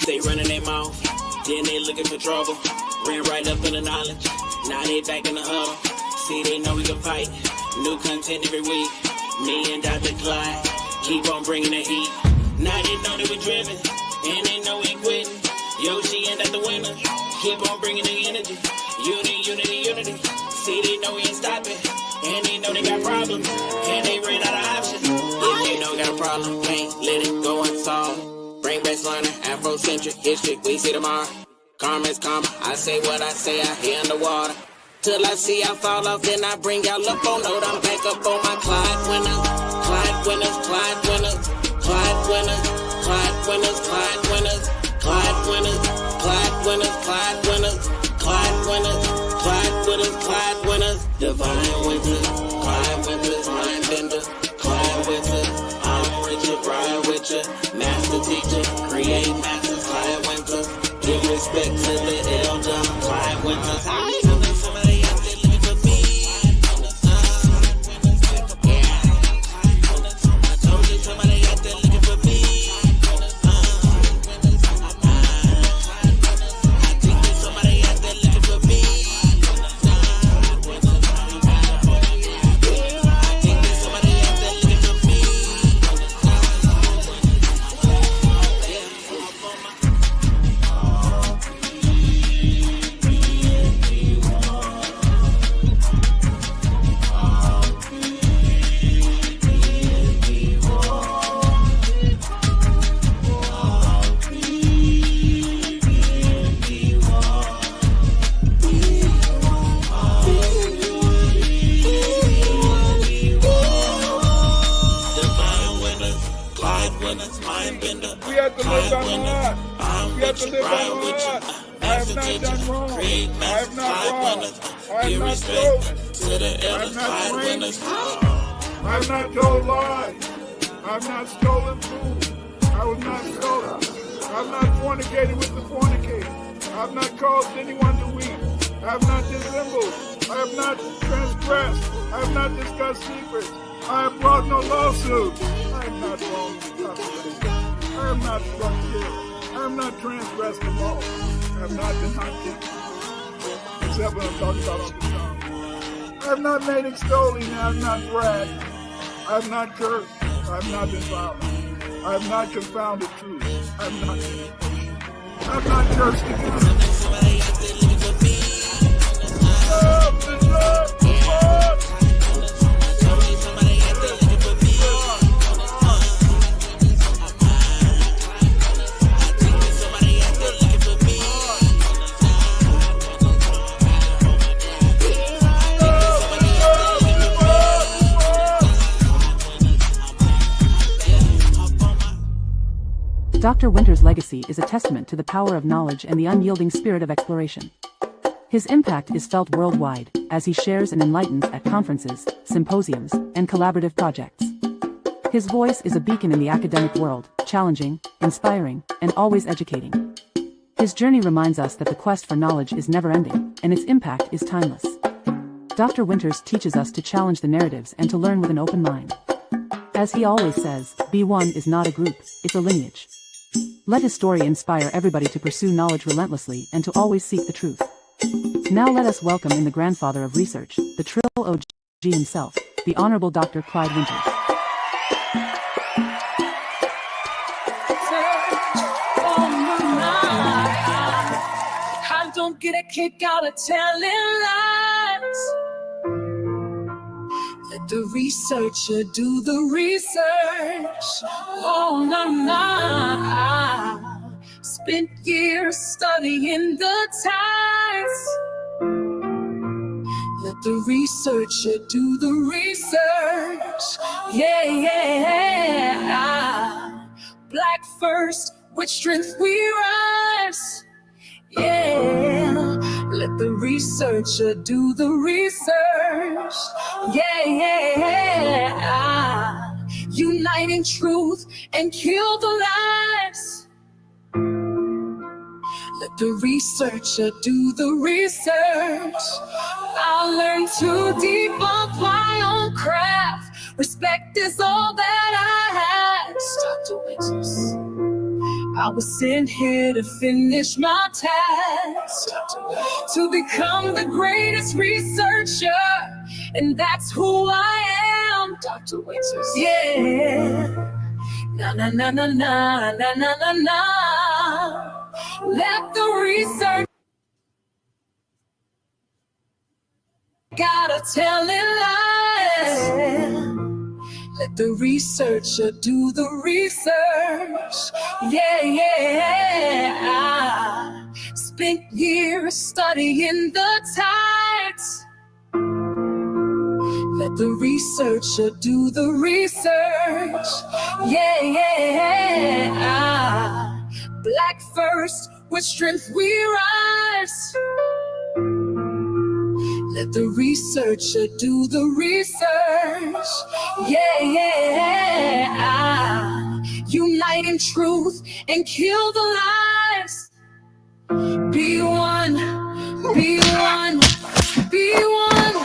They running their mouth, then they looking for trouble. Ran right up in the knowledge, now they back in the huddle. See, they know we can fight, new content every week. Me and Dr. Clyde, keep on bringing the heat. Now they know that we're driven, and they know we quitting. Yoshi and the winner, keep on bringing the energy. Unity, unity, unity. See, they know we ain't stopping, and they know they got problems, and they ran out of options. If they know got a problem, can't let it go unsolved. Bring back learning, Afrocentric history, we see tomorrow. Karma is karma, I say what I say out here in the water. Till I see I fall off, then I bring y'all up on note. I'm back up on my Clyde winners, Clyde winners, Clyde winners, Clyde winners, Clyde winners, Clyde winners, Clyde winners, Clyde winners, Clyde winners, Clyde winners, Clyde winners, Clyde winners. Divine winters, Clyde winters, mind bender, Clyde winters. I'm Richard, ride with ya, master teacher, create masters, Clyde winters. Give respect to the elder, Clyde winters. I've not told lies. I've not stolen food. I was not stolen. I've not fornicated with the fornicator. I've not caused anyone to weep. I have not dissembled. I have not transgressed. I have not discussed secrets. I have brought no lawsuits. I have not wronged the copyright. I have not struck kill. I have not transgressed the law. I have not been hunted. Except when I'm talking about on the song. I have not made extolling. I have not bragged. I have not cursed. I have not been violent. I have not confounded truth. I have not been impatient. I have not cursed against Dr. Winter's legacy is a testament to the power of knowledge and the unyielding spirit of exploration. His impact is felt worldwide, as he shares and enlightens at conferences, symposiums, and collaborative projects. His voice is a beacon in the academic world, challenging, inspiring, and always educating. His journey reminds us that the quest for knowledge is never-ending, and its impact is timeless. Dr. Winters teaches us to challenge the narratives and to learn with an open mind. As he always says, B1 is not a group, it's a lineage. Let his story inspire everybody to pursue knowledge relentlessly and to always seek the truth. Now let us welcome in the grandfather of research, the Trill OG himself, the Honorable Dr. Clyde Winters. I don't get a kick out of telling lies. Let the researcher do the research. Oh, no, no. Spent years studying the times. Let the researcher do the research. Yeah, yeah. Black first, with strength we rise. Yeah. Let the researcher do the research. Yeah, yeah. Uniting truth and kill the lies. Let the researcher do the research. I'll learn to debunk my own craft. Respect is all that I have. Dr. Winters. I was sent here to finish my task, to become the greatest researcher, and that's who I am, Dr. Winters. Yeah. Na na na na na na na na na. Let the research gotta tell it lies. Let the researcher do the research. Yeah, yeah. I spent years studying the tides. Let the researcher do the research. Yeah, yeah. Black first, with strength we rise. Let the researcher do the research. Yeah, yeah. Unite in truth and kill the lies. Be one, be one, be one.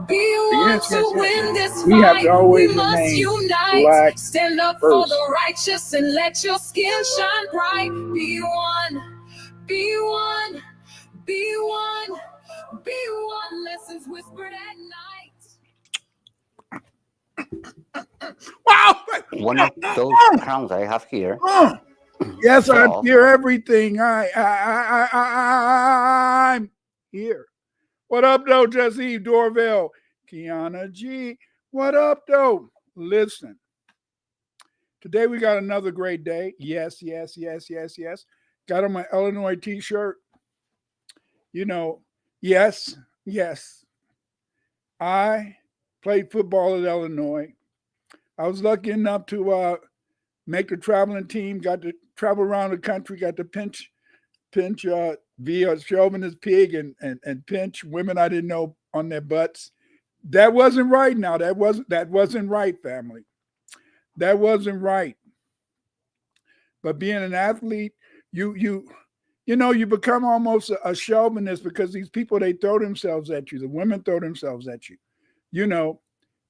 Be one to win this fight. We must unite. Stand up for the righteous and let your skin shine bright. Be one, be one, be one. Be one, lessons whispered at night. Wow! One of those crowns I have here. Yes, I hear everything. I'm here. What up, though, Jesse Dorville? Kiana G. What up, though? Listen. Today we got another great day. Yes. Got on my Illinois t-shirt. You know, yes. I played football at Illinois. I was lucky enough to make the traveling team, got to travel around the country, got to pinch via chauvinist pig and pinch women I didn't know on their butts. That wasn't right now. That wasn't right, family. That wasn't right. But being an athlete, you become almost a chauvinist because these people, they throw themselves at you. The women throw themselves at you. You know,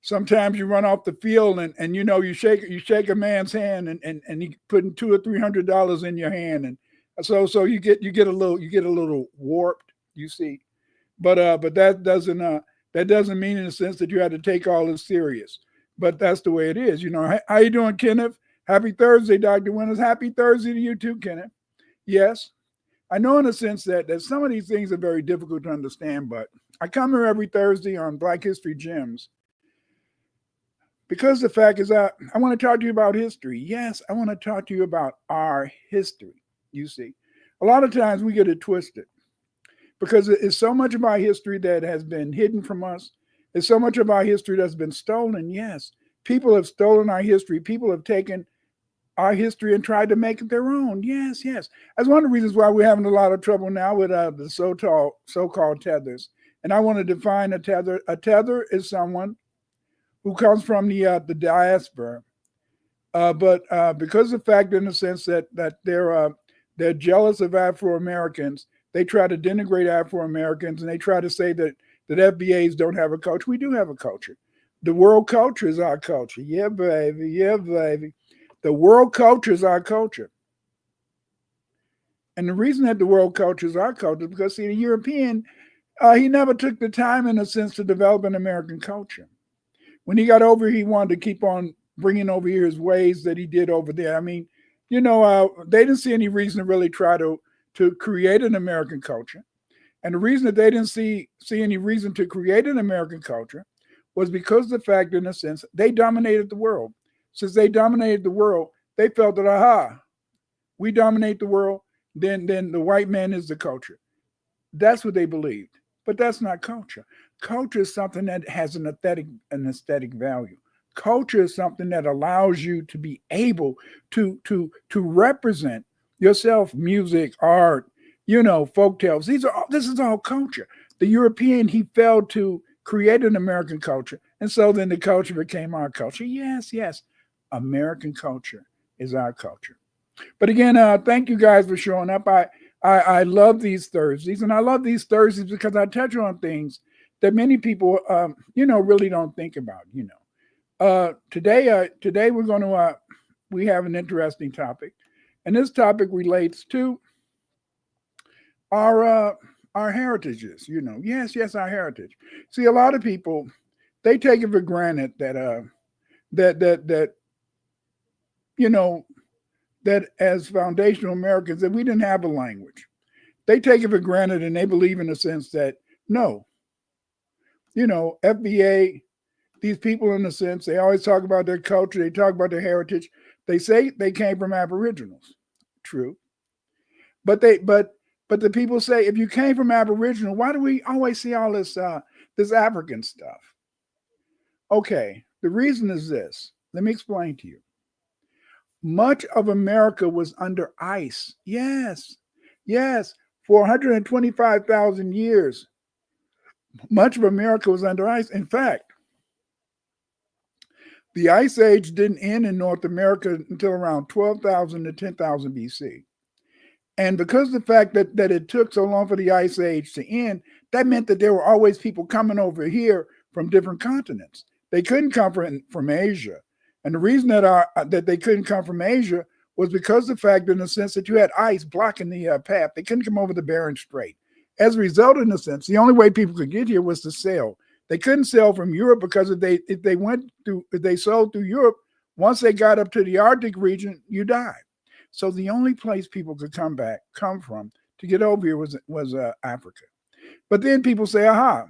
sometimes you run off the field and you shake a man's hand and he putting $200 or $300 in your hand, and so you get a little warped, you see. But that doesn't mean in the sense that you have to take all this serious. But that's the way it is. You know, how you doing, Kenneth? Happy Thursday, Dr. Winters. Happy Thursday to you too, Kenneth. Yes. I know in a sense that some of these things are very difficult to understand, but I come here every Thursday on Black History Gems because the fact is I want to talk to you about history. Yes, I want to talk to you about our history, you see. A lot of times we get it twisted because it's so much of our history that has been hidden from us. It's so much of our history that's been stolen. Yes, people have stolen our history. People have taken our history and tried to make it their own. Yes. That's one of the reasons why we're having a lot of trouble now with the so-called tethers. And I want to define a tether. A tether is someone who comes from the diaspora, but because of the fact, in the sense that they're jealous of Afro-Americans, they try to denigrate Afro-Americans, and they try to say that FBAs don't have a culture. We do have a culture. The world culture is our culture. Yeah, baby. The world culture is our culture. And the reason that the world culture is our culture is because, see, the European, he never took the time, in a sense, to develop an American culture. When he got over here, he wanted to keep on bringing over here his ways that he did over there. I mean, they didn't see any reason to really try to create an American culture. And the reason that they didn't see any reason to create an American culture was because of the fact, in a sense, they dominated the world. Since they dominated the world, they felt that, we dominate the world, then the white man is the culture. That's what they believed. But that's not culture. Culture is something that has an aesthetic value. Culture is something that allows you to be able to represent yourself, music, art, folk tales. This is all culture. The European, he failed to create an American culture. And so then the culture became our culture. Yes. American culture is our culture. But again, thank you guys for showing up. I love these Thursdays, and I love these Thursdays because I touch on things that many people, really don't think about. Today we have an interesting topic, And this topic relates to our heritages, Yes, our heritage. See, a lot of people, they take it for granted that you know that as foundational Americans that we didn't have a language. They take it for granted, and they believe in a sense that no, FBA, these people in a sense, they always talk about their culture, they talk about their heritage. They say they came from Aboriginals. True. But the people say, if you came from Aboriginal, why do we always see all this African stuff? Okay, the reason is this. Let me explain to you. Much of America was under ice. Yes, for 125,000 years. Much of America was under ice. In fact, the Ice Age didn't end in North America until around 12,000 to 10,000 BC. And because of the fact that it took so long for the Ice Age to end, that meant that there were always people coming over here from different continents. They couldn't come from Asia. And the reason that they couldn't come from Asia was because of the fact, in the sense that you had ice blocking the path. They couldn't come over the Bering Strait. As a result, in a sense, the only way people could get here was to sail. They couldn't sail from Europe because if they sailed through Europe, once they got up to the Arctic region, you died. So the only place people could come from to get over here was Africa. But then people say, aha,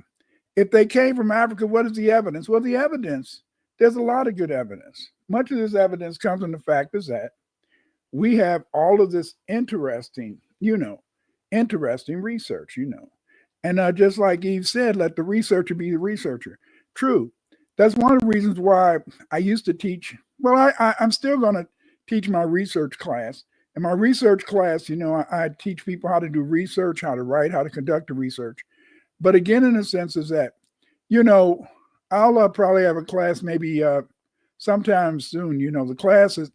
if they came from Africa, what is the evidence? Well, the evidence, there's a lot of good evidence. Much of this evidence comes from the fact is that we have all of this interesting research, And just like Eve said, let the researcher be the researcher. True. That's one of the reasons why I used to teach. Well, I'm still going to teach my research class. In my research class, I teach people how to do research, how to write, how to conduct the research. But again, in a sense, is that, I'll probably have a class maybe sometime soon. The class is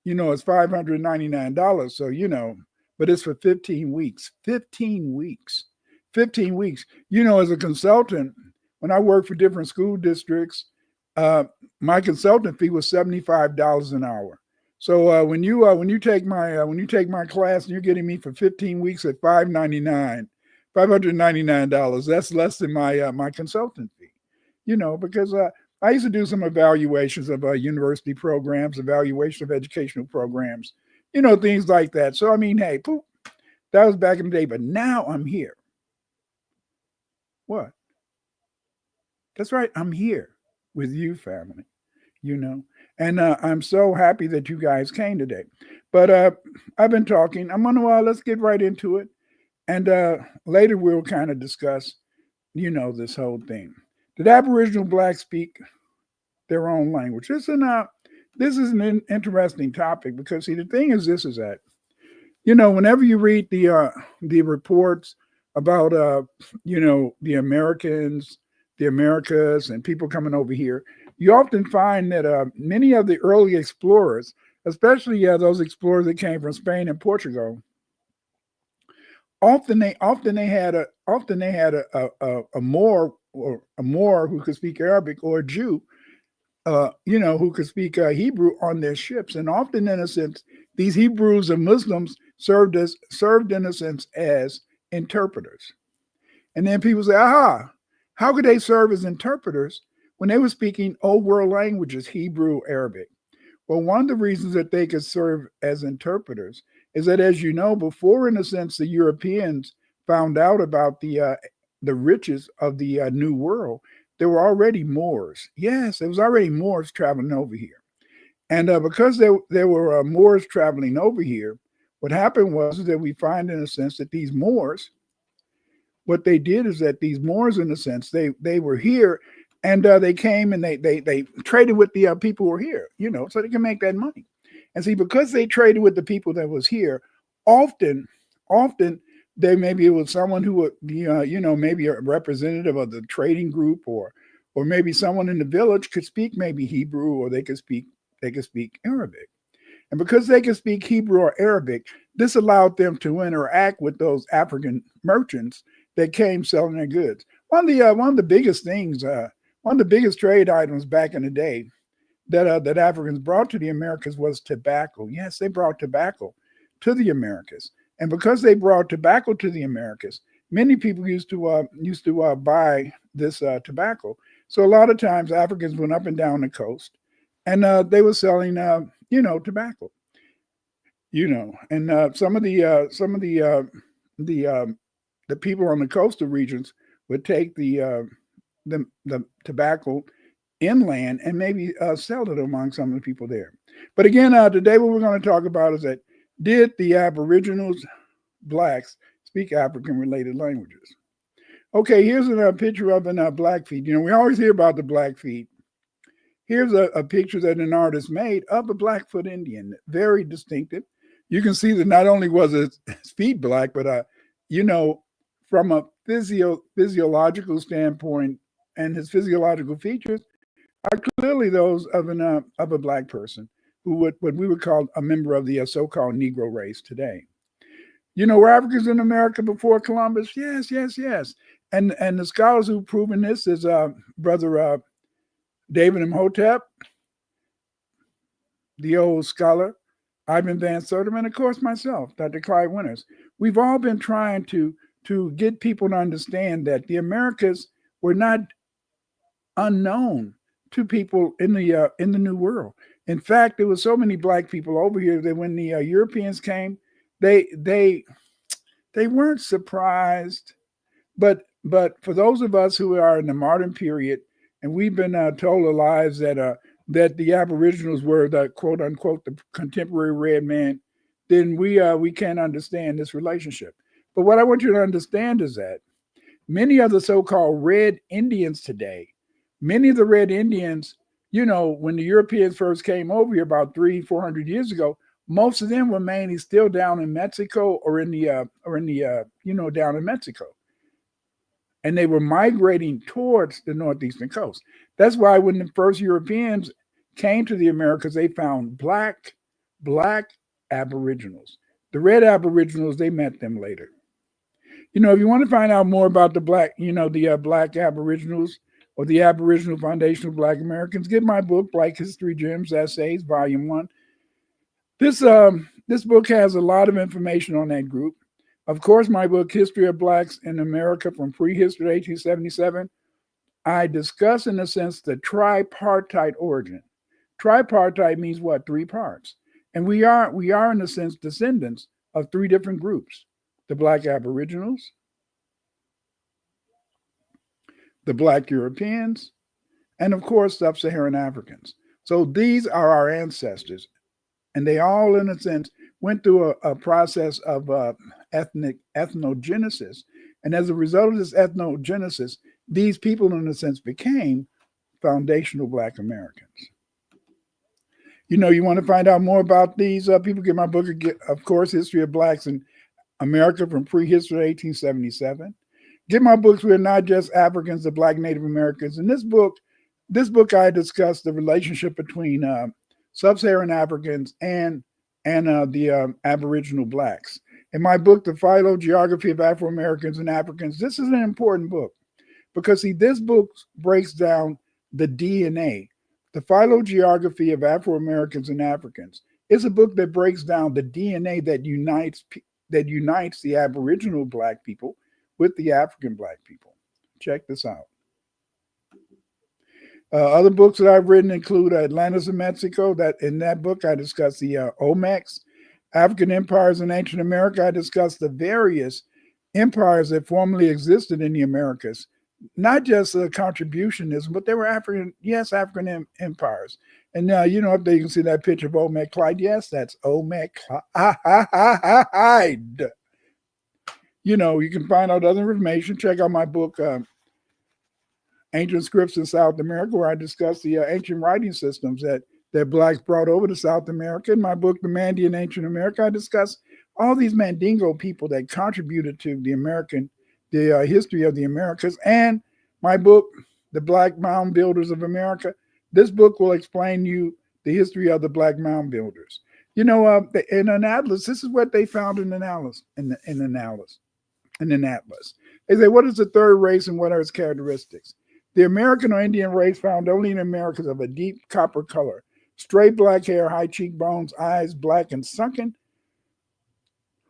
it's $599. So, but it's for 15 weeks. 15 weeks. 15 weeks. As a consultant, when I worked for different school districts, my consultant fee was $75 an hour. So when you take my class and you're getting me for 15 weeks at $599, that's less than my consultant fee. Because I used to do some evaluations of university programs, evaluation of educational programs, things like that. So, hey, poof, that was back in the day, but now I'm here. What? That's right. I'm here with you, family, and I'm so happy that you guys came today. But I've been talking. I'm going to, let's get right into it. And later we'll kind of discuss, this whole thing. Did Aboriginal Blacks speak their own language? This is an interesting topic because, see, the thing is that, whenever you read the reports about, the Americans, the Americas, and people coming over here, you often find that many of the early explorers, especially those explorers that came from Spain and Portugal, often they had a Moor or a Moor who could speak Arabic, or a Jew, who could speak Hebrew on their ships. And often, in a sense, these Hebrews and Muslims served in a sense as interpreters. And then people say, aha, how could they serve as interpreters when they were speaking old world languages, Hebrew, Arabic? Well, one of the reasons that they could serve as interpreters is that, as you know, before, in a sense, the Europeans found out about the riches of the New World, there were already Moors. Yes, there was already Moors traveling over here. And because there were Moors traveling over here, what happened was that we find, in a sense, that these Moors, what they did is that these Moors, in a sense, they were here, and they came and they traded with the people who were here, so they can make that money. And see, because they traded with the people that was here, often there maybe it was someone who would be, maybe a representative of the trading group, or maybe someone in the village could speak maybe Hebrew, or they could speak Arabic. And because they could speak Hebrew or Arabic, this allowed them to interact with those African merchants that came selling their goods. One of the biggest things, one of the biggest trade items back in the day that Africans brought to the Americas was tobacco. Yes, they brought tobacco to the Americas, and because they brought tobacco to the Americas, many people used to buy this tobacco. So a lot of times Africans went up and down the coast, and they were selling tobacco. And some of the people on the coastal regions would take the tobacco inland and maybe sell it among some of the people there. But again, today what we're going to talk about is that did the Aboriginals blacks speak African related languages? Okay, here's a picture of a Blackfeet. We always hear about the Blackfeet. Here's a picture that an artist made of a Blackfoot Indian, very distinctive. You can see that not only was his feet black, but from a physiological standpoint, and his physiological features are clearly those of a black person who what we would call a member of the so-called Negro race today. Were Africans in America before Columbus? Yes. And the scholars who've proven this is Brother David Imhotep, the old scholar, Ivan Van Sertima, and of course myself, Dr. Clyde Winters. We've all been trying to get people to understand that the Americas were not unknown to people in the New World. In fact, there were so many black people over here that when the Europeans came, they weren't surprised. But for those of us who are in the modern period, and we've been told our lives that the Aboriginals were the quote unquote the contemporary red man, then we can't understand this relationship. But what I want you to understand is that many of the so-called red Indians today, many of the red Indians, when the Europeans first came over here about 300-400 years ago, most of them were mainly still down in Mexico or in the down in Mexico. And they were migrating towards the northeastern coast. That's why when the first Europeans came to the Americas, they found black Aboriginals. The red Aboriginals, they met them later. If you want to find out more about the black Aboriginals or the Aboriginal Foundational Black Americans, get my book, Black History Gems Essays, Volume 1. This book has a lot of information on that group. Of course, my book, History of Blacks in America from Prehistory to 1877, I discuss, in a sense, the tripartite origin. Tripartite means what? 3 parts. And we are, in a sense, descendants of 3 different groups: the Black Aboriginals, the Black Europeans, and of course, Sub-Saharan Africans. So these are our ancestors. And they all, in a sense, went through a process of ethnogenesis. And as a result of this ethnogenesis, these people, in a sense, became foundational Black Americans. You want to find out more about these people, get my book, of course, History of Blacks in America from Prehistory to 1877. Get my books, We're Not Just Africans, the Black Native Americans. In this book I discuss the relationship between Sub-Saharan Africans and the Aboriginal Blacks. In my book, The Phylogeography of Afro-Americans and Africans, this is an important book because, see, this book breaks down the DNA. The Phylogeography of Afro-Americans and Africans is a book that breaks down the DNA that unites the Aboriginal Black people with the African Black people. Check this out. Other books that I've written include Atlantis in Mexico. In that book, I discuss the Olmecs, African empires in ancient America. I discuss the various empires that formerly existed in the Americas, not just contributionism, but they were African empires. And now, up there you can see that picture of Olmec Clyde. Yes, that's Olmec Clyde. You can find out other information. Check out my book, Ancient Scripts in South America, where I discuss the ancient writing systems that Blacks brought over to South America. In my book, The Mandy in Ancient America, I discuss all these Mandingo people that contributed to the history of the Americas. And my book, The Black Mound Builders of America, this book will explain you the history of the Black Mound Builders. In an atlas, this is what they found in an atlas. In an atlas. They say, what is the third race and what are its characteristics? The American or Indian race found only in Americas of a deep copper color, straight black hair, high cheekbones, eyes black and sunken,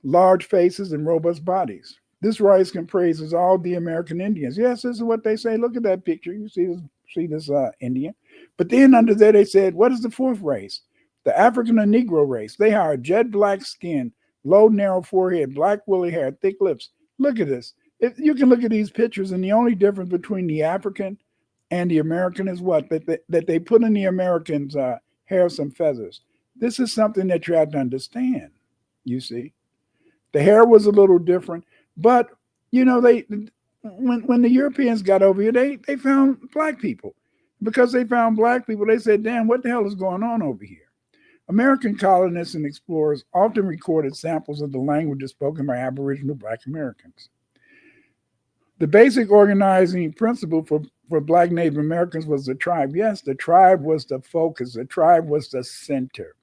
large faces, and robust bodies. This race comprises all the American Indians. Yes, this is what they say. Look at that picture. You see this Indian. But then under there they said, what is the fourth race? The African or Negro race. They are jet black skin, low narrow forehead, black woolly hair, thick lips. Look at this. If you can look at these pictures, and the only difference between the African and the American is what? That they put in the Americans' hair some feathers. This is something that you have to understand, you see. The hair was a little different, but they when the Europeans got over here, they found black people. Because they found black people, they said, damn, what the hell is going on over here? American colonists and explorers often recorded samples of the languages spoken by Aboriginal Black Americans. The basic organizing principle for Black Native Americans was the tribe. Yes, the tribe was the focus. The tribe was the center.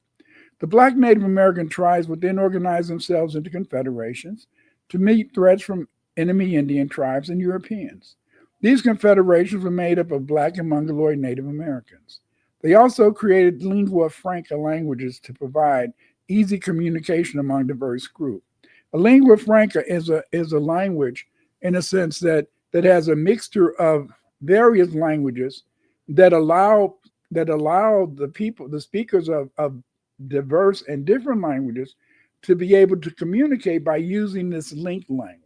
The Black Native American tribes would then organize themselves into confederations to meet threats from enemy Indian tribes and Europeans. These confederations were made up of Black and Mongoloid Native Americans. They also created lingua franca languages to provide easy communication among diverse groups. A lingua franca is a language in a sense that has a mixture of various languages that allow the people, the speakers of diverse and different languages, to be able to communicate by using this linked language.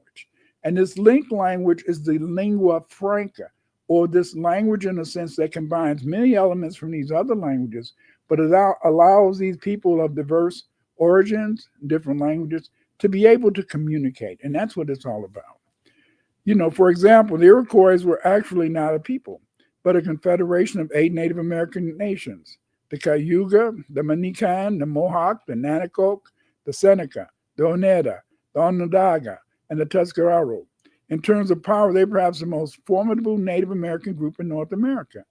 And this linked language is the lingua franca, or this language in a sense that combines many elements from these other languages, but it allows these people of diverse origins, different languages, to be able to communicate. And that's what it's all about. For example, the Iroquois were actually not a people, but a confederation of 8 Native American nations: the Cayuga, the Manican, the Mohawk, the Nanacoke, the Seneca, the Oneida, the Onondaga, and the Tuscarora. In terms of power, they're perhaps the most formidable Native American group in North America,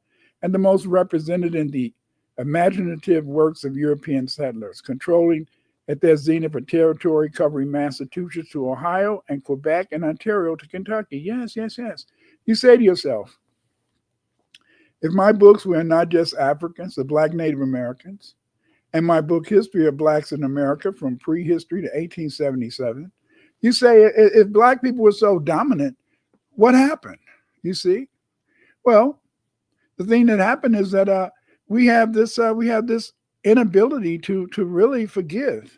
and the most represented in the imaginative works of European settlers, controlling at their zenith a territory covering Massachusetts to Ohio and Quebec and Ontario to Kentucky. Yes, yes, yes. You say to yourself, if my books were not just Africans, the Black Native Americans, and my book, History of Blacks in America from Prehistory to 1877, you say, if Black people were so dominant, what happened? You see? Well, the thing that happened is that we have this inability to really forgive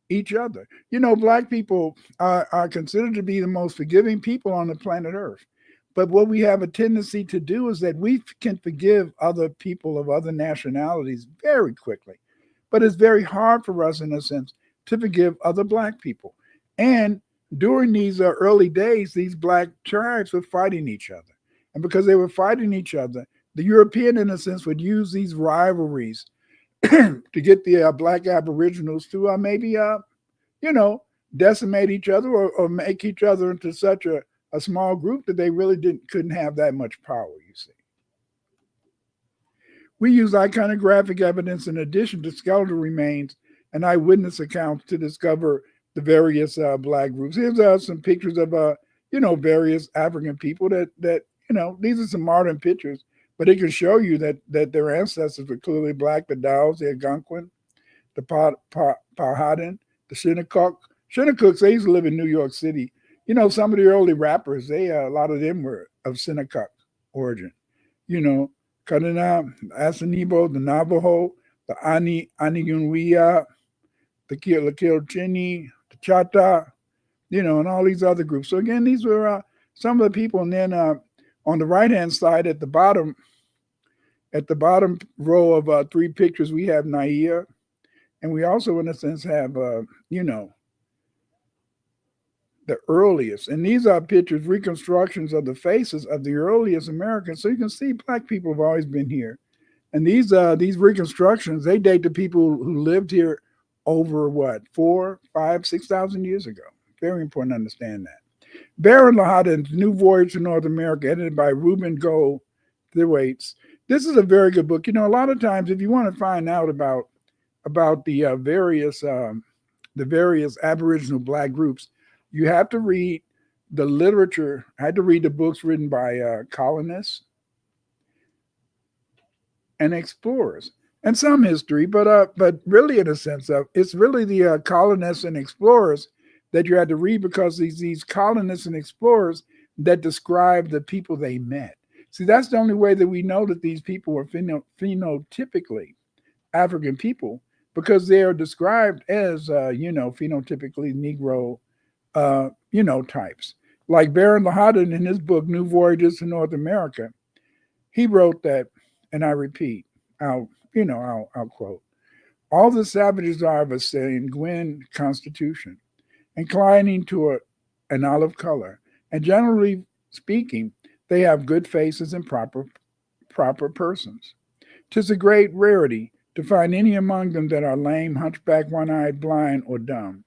each other. Black people are considered to be the most forgiving people on the planet Earth. But what we have a tendency to do is that we can forgive other people of other nationalities very quickly. But it's very hard for us, in a sense, to forgive other Black people. And during these early days, these Black tribes were fighting each other. And because they were fighting each other, the European, in a sense, would use these rivalries to get the Black Aboriginals to maybe, decimate each other or make each other into such a small group that they really couldn't have that much power, you see. We use iconographic evidence in addition to skeletal remains and eyewitness accounts to discover the various Black groups. Here's some pictures of, various African people that these are some modern pictures, but it can show you that their ancestors were clearly Black: the Dows, the Algonquin, the Powhatan, the Shinnecock. Shinnecooks, they used to live in New York City. Some of the early rappers, a lot of them were of Shinnecock origin. Kadena, Asanibo, the Navajo, the Aniunwia, the Kilchini, the Chata, and all these other groups. So again, these were some of the people. And then on the right-hand side at the bottom row of 3 pictures, we have Naia. And we also, in a sense, have, the earliest. And these are pictures, reconstructions of the faces of the earliest Americans. So you can see Black people have always been here. And these reconstructions, they date to people who lived here over 4, 5, 6,000 years ago. Very important to understand that. Baron Lahadin's New Voyage to North America, edited by Reuben Gold Thwaites. This is a very good book. A lot of times if you want to find out about the various Aboriginal Black groups, you have to read the literature. I had to read the books written by colonists and explorers, and some history, but really in a sense of it's really the colonists and explorers that you had to read because these colonists and explorers that describe the people they met. See, that's the only way that we know that these people were phenotypically African people because they are described as, phenotypically Negro, types. Like Baron Lahadin in his book, New Voyages to North America, he wrote that, and I repeat, I'll quote, all the savages are of a sanguine constitution, inclining to an olive color, and generally speaking, they have good faces and proper persons. 'Tis a great rarity to find any among them that are lame, hunchback, one-eyed, blind, or dumb.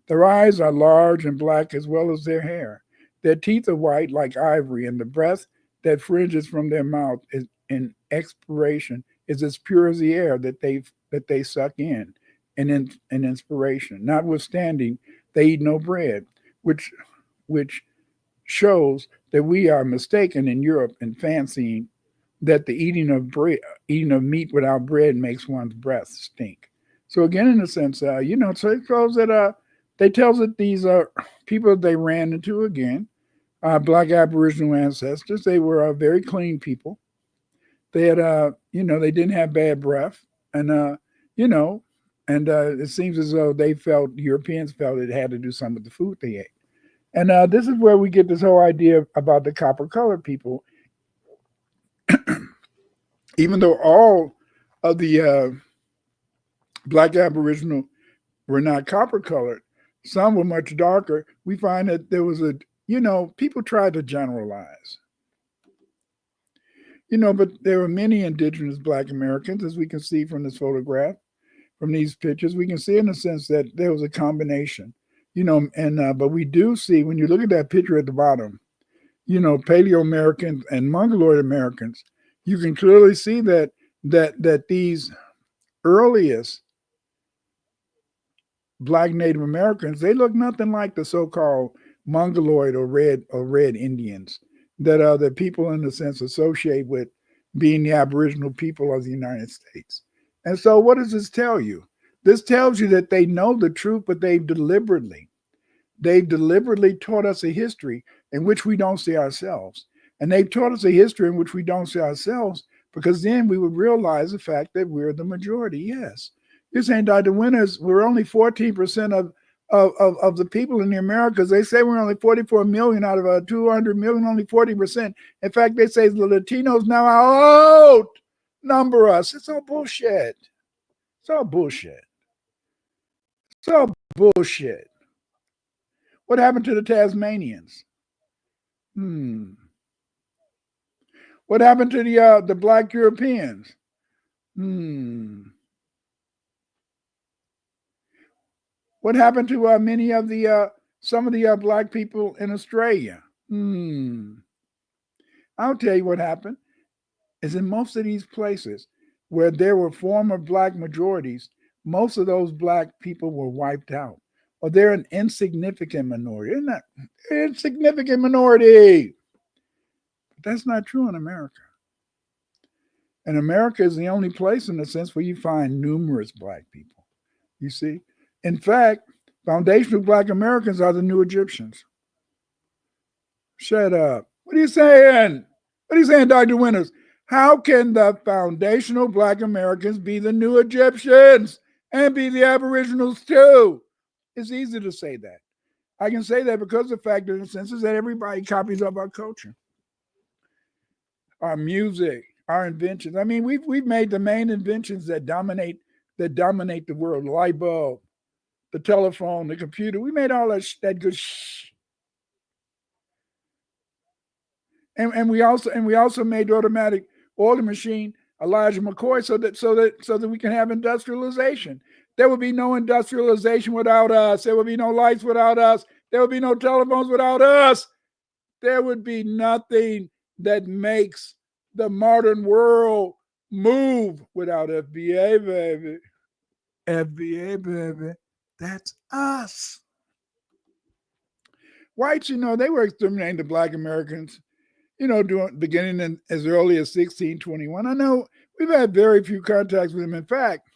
Their eyes are large and black as well as their hair. Their teeth are white like ivory, and the breath that fringes from their mouth in expiration is as pure as the air that they suck in inspiration. Notwithstanding, they eat no bread, which shows that we are mistaken in Europe in fancying that the eating of meat without bread makes one's breath stink. So again, in a sense, so it shows that they tells that these people they ran into again, black Aboriginal ancestors. They were very clean people. They had, they didn't have bad breath, and it seems as though Europeans felt it had to do something with the food they ate. And this is where we get this whole idea about the copper-colored people. Even though all of the black Aboriginal were not copper-colored, some were much darker. We find that there was people tried to generalize. But there were many indigenous black Americans, as we can see from this photograph, from these pictures. We can see in a sense that there was a combination, but we do see when you look at that picture at the bottom, Paleo-Americans and Mongoloid Americans, you can clearly see that these earliest black Native Americans, they look nothing like the so-called Mongoloid or red Indians that people in a sense associate with being the Aboriginal people of the United States. And so what does this tell you? This tells you that they know the truth, but they've deliberately taught us a history in which we don't see ourselves. And they've taught us a history in which we don't see ourselves, because then we would realize the fact that we're the majority. Yes. You're saying, Dr. Winters, we're only 14% of the people in the Americas. They say we're only 44 million out of 200 million, only 40%. In fact, they say the Latinos now outnumber us. It's all bullshit. It's all bullshit. It's all bullshit. What happened to the Tasmanians? What happened to the black Europeans? What happened to many of some of the black people in Australia? I'll tell you what happened. Is in most of these places where there were former black majorities, most of those black people were wiped out, or they're an insignificant minority. They're not an insignificant minority. But that's not true in America. And America is the only place, in a sense, where you find numerous black people. You see? In fact, foundational black Americans are the new Egyptians. Shut up. What are you saying? What are you saying, Dr. Winters? How can the foundational black Americans be the new Egyptians and be the Aboriginals too? It's easy to say that. I can say that because the fact, in a sense, is that everybody copies up our culture, our music, our inventions. I mean, we've made the main inventions that dominate the world: the light bulb, the telephone, the computer. We made all that good shh. And we also made the automatic oiling machine, Elijah McCoy, so that we can have industrialization. There would be no industrialization without us. There would be no lights without us. There would be no telephones without us. There would be nothing that makes the modern world move without FBA, baby. FBA, baby. That's us. Whites, they were exterminating the black Americans, beginning as early as 1621. I know We've had very few contacts with them. In fact,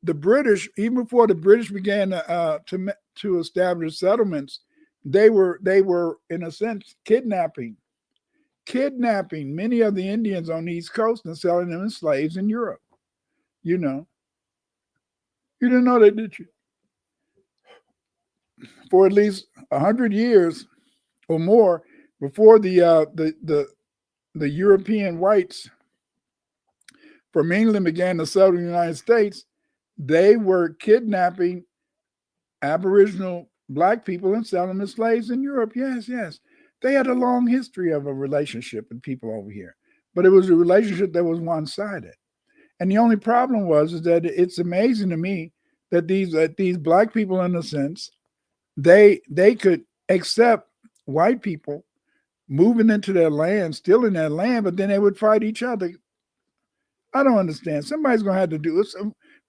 the British, even before the British began to establish settlements, they were in a sense kidnapping many of the Indians on the East Coast and selling them as slaves in Europe. You know, you didn't know that, did you? For at least 100 years or more before the European whites from England began to settle in the United States, they were kidnapping Aboriginal Black people and selling them as slaves in Europe. Yes, yes. They had a long history of a relationship with people over here, but it was a relationship that was one-sided. And the only problem was is that it's amazing to me that these Black people, in a sense, they could accept white people moving into their land, stealing their land, but then they would fight each other. I don't understand. Somebody's going to have to do it.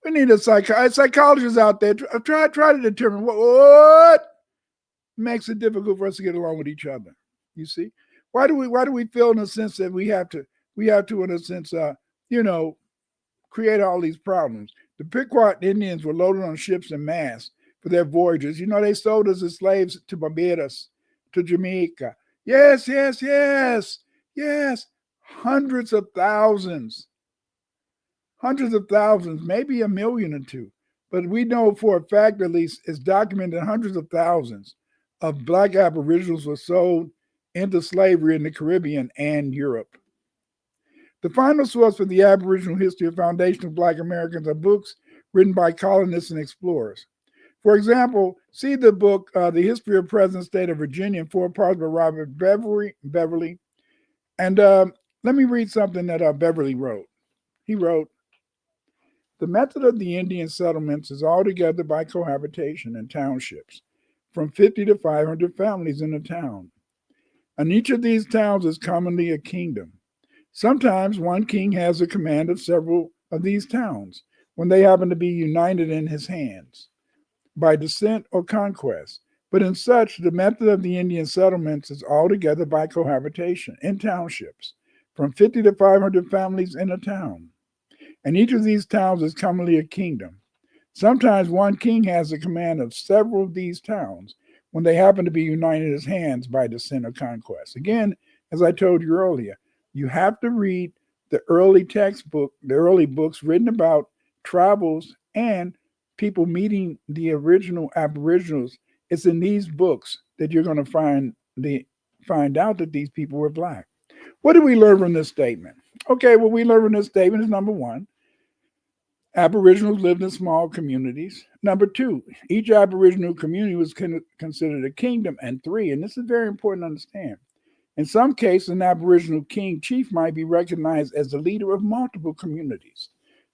We need a psychologist out there. Try to determine what makes it difficult for us to get along with each other. You see, why do we feel in a sense that we have to in a sense create all these problems? The Pequot Indians were loaded on ships en masse for their voyages. You know, they sold us as slaves to Barbados, to Jamaica. Yes. Hundreds of thousands, maybe 1 million or two. But we know for a fact, at least, it's documented hundreds of thousands of Black Aboriginals were sold into slavery in the Caribbean and Europe. The final source for the Aboriginal history and foundation of Black Americans are books written by colonists and explorers. For example, see the book, The History of Present State of Virginia, in 4 parts by Robert Beverly. And let me read something that Beverly wrote. He wrote, "The method of the Indian settlements is altogether by cohabitation in townships, from 50 to 500 families in a town. And each of these towns is commonly a kingdom. Sometimes one king has the command of several of these towns when they happen to be united in his hands by descent or conquest. But in such, the method of the Indian settlements is altogether by cohabitation in townships, from 50 to 500 families in a town. And each of these towns is commonly a kingdom. Sometimes one king has the command of several of these towns when they happen to be united in his hands by descent or conquest." Again, as I told you earlier, you have to read the early books written about travels and people meeting the original Aboriginals. It's in these books that you're going to find out that these people were Black. What do we learn from this statement? Okay, what we learn from this statement is, number one, Aboriginals lived in small communities. Number two, each Aboriginal community was considered a kingdom. And three, and this is very important to understand, in some cases, an Aboriginal king chief might be recognized as the leader of multiple communities.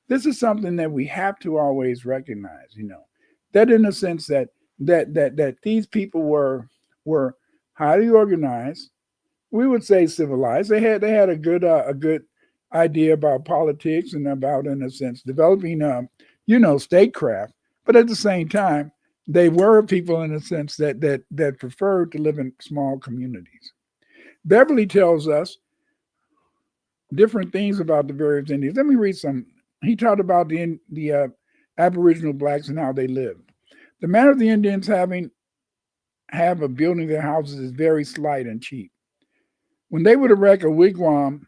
This is something that we have to always recognize, that in a sense that these people were highly organized. We would say civilized. They had a good idea about politics and about, in a sense, developing statecraft. But at the same time, they were people, in a sense, that preferred to live in small communities. Beverly tells us different things about the various Indians. Let me read some. He talked about the Aboriginal Blacks and how they lived. The manner of the Indians have of building their houses is very slight and cheap. When they would erect a wigwam,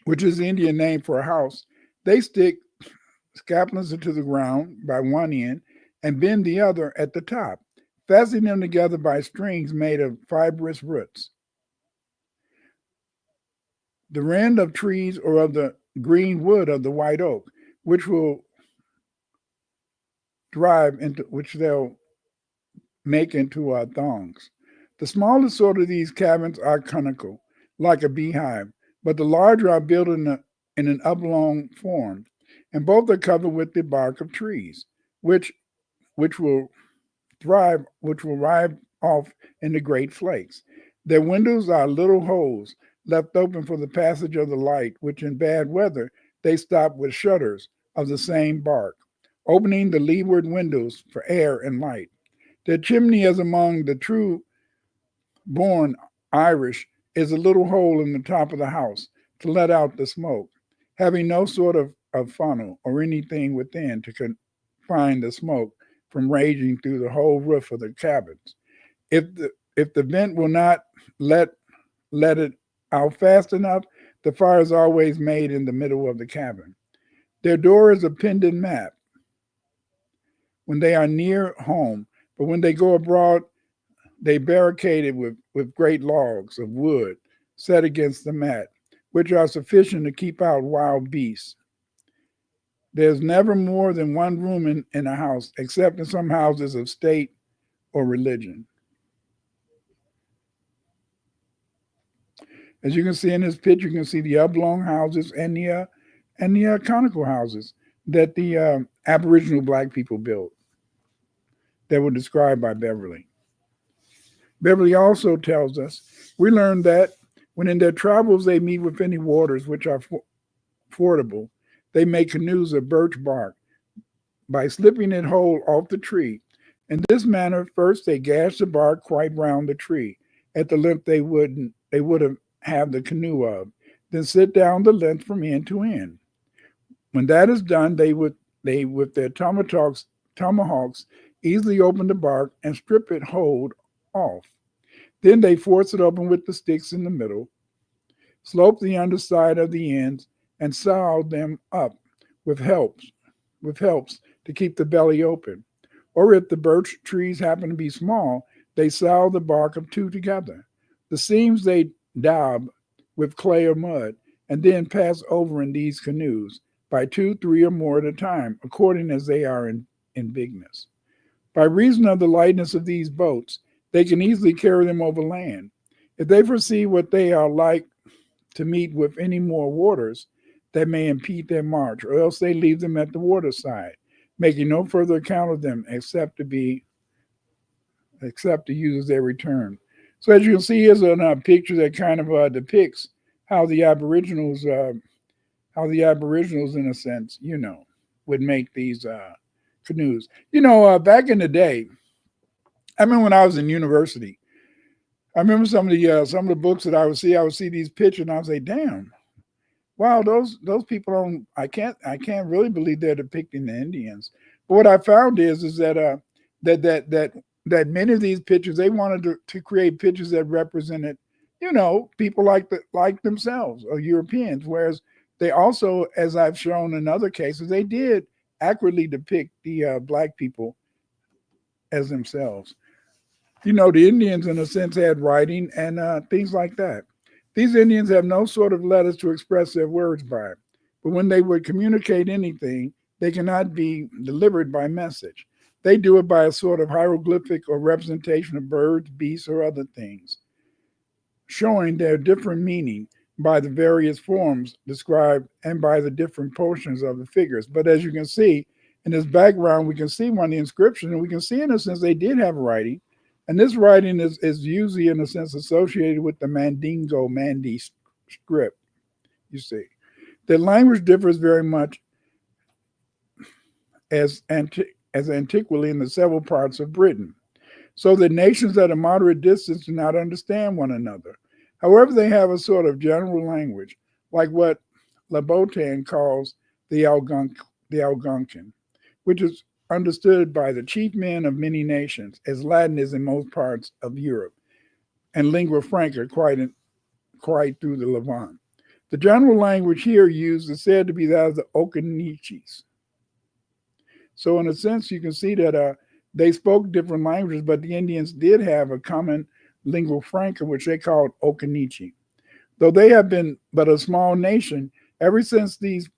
which is the Indian name for a house, they stick scapulars into the ground by one end and bend the other at the top, fastening them together by strings made of fibrous roots. The rind of trees or of the green wood of the white oak, which will which they'll make into thongs. The smallest sort of these cabins are conical, like a beehive, but the larger are built in an oblong form, and both are covered with the bark of trees, which will rive off into great flakes. Their windows are little holes left open for the passage of the light, which in bad weather they stop with shutters of the same bark, opening the leeward windows for air and light. Their chimney, as among the true born Irish, is a little hole in the top of the house to let out the smoke. having no sort of funnel or anything within to confine the smoke from raging through the whole roof of the cabins. If the vent will not let it out fast enough, the fire is always made in the middle of the cabin. Their door is a pendant map when they are near home, but when they go abroad, they barricade it with great logs of wood set against the mat, which are sufficient to keep out wild beasts. There's never more than one room in a house, except in some houses of state or religion. As you can see in this picture, you can see the oblong houses and the conical houses that the Aboriginal Black people built that were described by Beverly. Beverly also tells us, we learned that when in their travels they meet with any waters which are fordable, they make canoes of birch bark by slipping it whole off the tree. In this manner, first they gash the bark quite round the tree at the length they would have the canoe of, then sit down the length from end to end. When that is done, they with their tomahawks easily open the bark and strip it whole off. Then they force it open with the sticks in the middle, slope the underside of the ends, and saw them up with helps to keep the belly open. Or if the birch trees happen to be small, they saw the bark of two together. The seams they daub with clay or mud, and then pass over in these canoes by 2, 3, or more at a time, according as they are in bigness. By reason of the lightness of these boats, they can easily carry them over land. If they foresee what they are like to meet with any more waters that may impede their march, or else they leave them at the waterside, making no further account of them except to use their return. So as you can see, here's a picture that kind of depicts how the Aboriginals, in a sense, would make these canoes. Back in the day, I remember when I was in university, I remember some of the books that I would see these pictures and I would say, damn, wow, those people don't, I can't really believe they're depicting the Indians. But what I found is that that many of these pictures, they wanted to create pictures that represented, people like themselves or Europeans, whereas they also, as I've shown in other cases, they did accurately depict the Black people as themselves. The Indians, in a sense, had writing and things like that. These Indians have no sort of letters to express their words by, but when they would communicate anything, they cannot be delivered by message. They do it by a sort of hieroglyphic or representation of birds, beasts, or other things, showing their different meaning by the various forms described and by the different portions of the figures. But as you can see, in this background, we can see one of the inscriptions, and we can see, in a sense, they did have writing. And this writing is usually, in a sense, associated with the Mandi script, you see. The language differs very much as antiquely in the several parts of Britain, so that nations at a moderate distance do not understand one another. However, they have a sort of general language, like what Labotan calls the Algonquin, which is understood by the chief men of many nations, as Latin is in most parts of Europe, and lingua franca quite through the Levant. The general language here used is said to be that of the Occaninches. So in a sense, you can see that they spoke different languages, but the Indians did have a common lingua franca, which they called Occaninche. Though they have been but a small nation, ever since these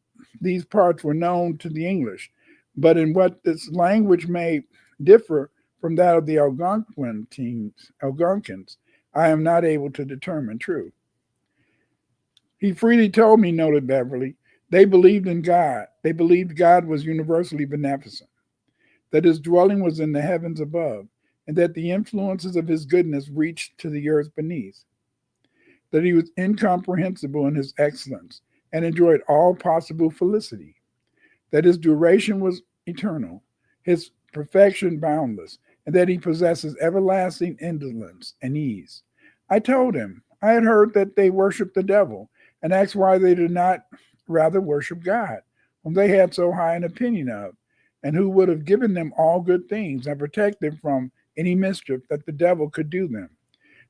parts were known to the English, but in what this language may differ from that of the Algonquins, I am not able to determine true. He freely told me, noted Beverly, they believed in God. They believed God was universally beneficent, that his dwelling was in the heavens above, and that the influences of his goodness reached to the earth beneath, that he was incomprehensible in his excellence and enjoyed all possible felicity, that his duration was eternal, his perfection boundless, and that he possesses everlasting indolence and ease. I told him I had heard that they worshiped the devil and asked why they did not rather worship God, whom they had so high an opinion of, and who would have given them all good things and protect them from any mischief that the devil could do them.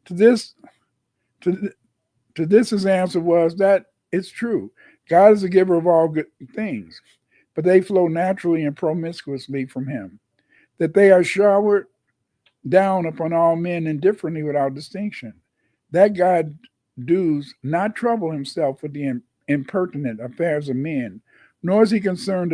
To this, to, to this his answer was that it's true. God is the giver of all good things, but they flow naturally and promiscuously from him, that they are showered down upon all men indifferently without distinction. That God does not trouble himself with the impertinent affairs of men, nor is he concerned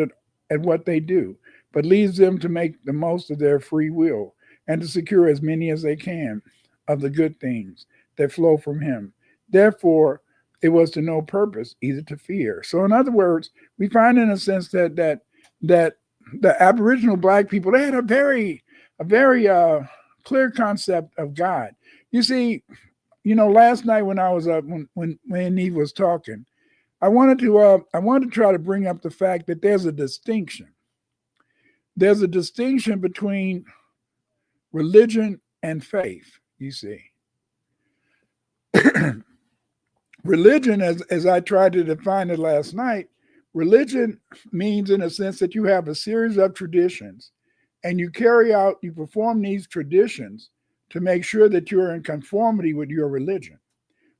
at what they do, but leaves them to make the most of their free will and to secure as many as they can of the good things that flow from him. Therefore, it was to no purpose either to fear. So, in other words, we find in a sense that the Aboriginal Black people, they had a very clear concept of God. You see, last night when I was when Eve was talking, I wanted to try to bring up the fact that there's a distinction. There's a distinction between religion and faith, you see. Religion, as I tried to define it last night, religion means in a sense that you have a series of traditions and you perform these traditions to make sure that you're in conformity with your religion.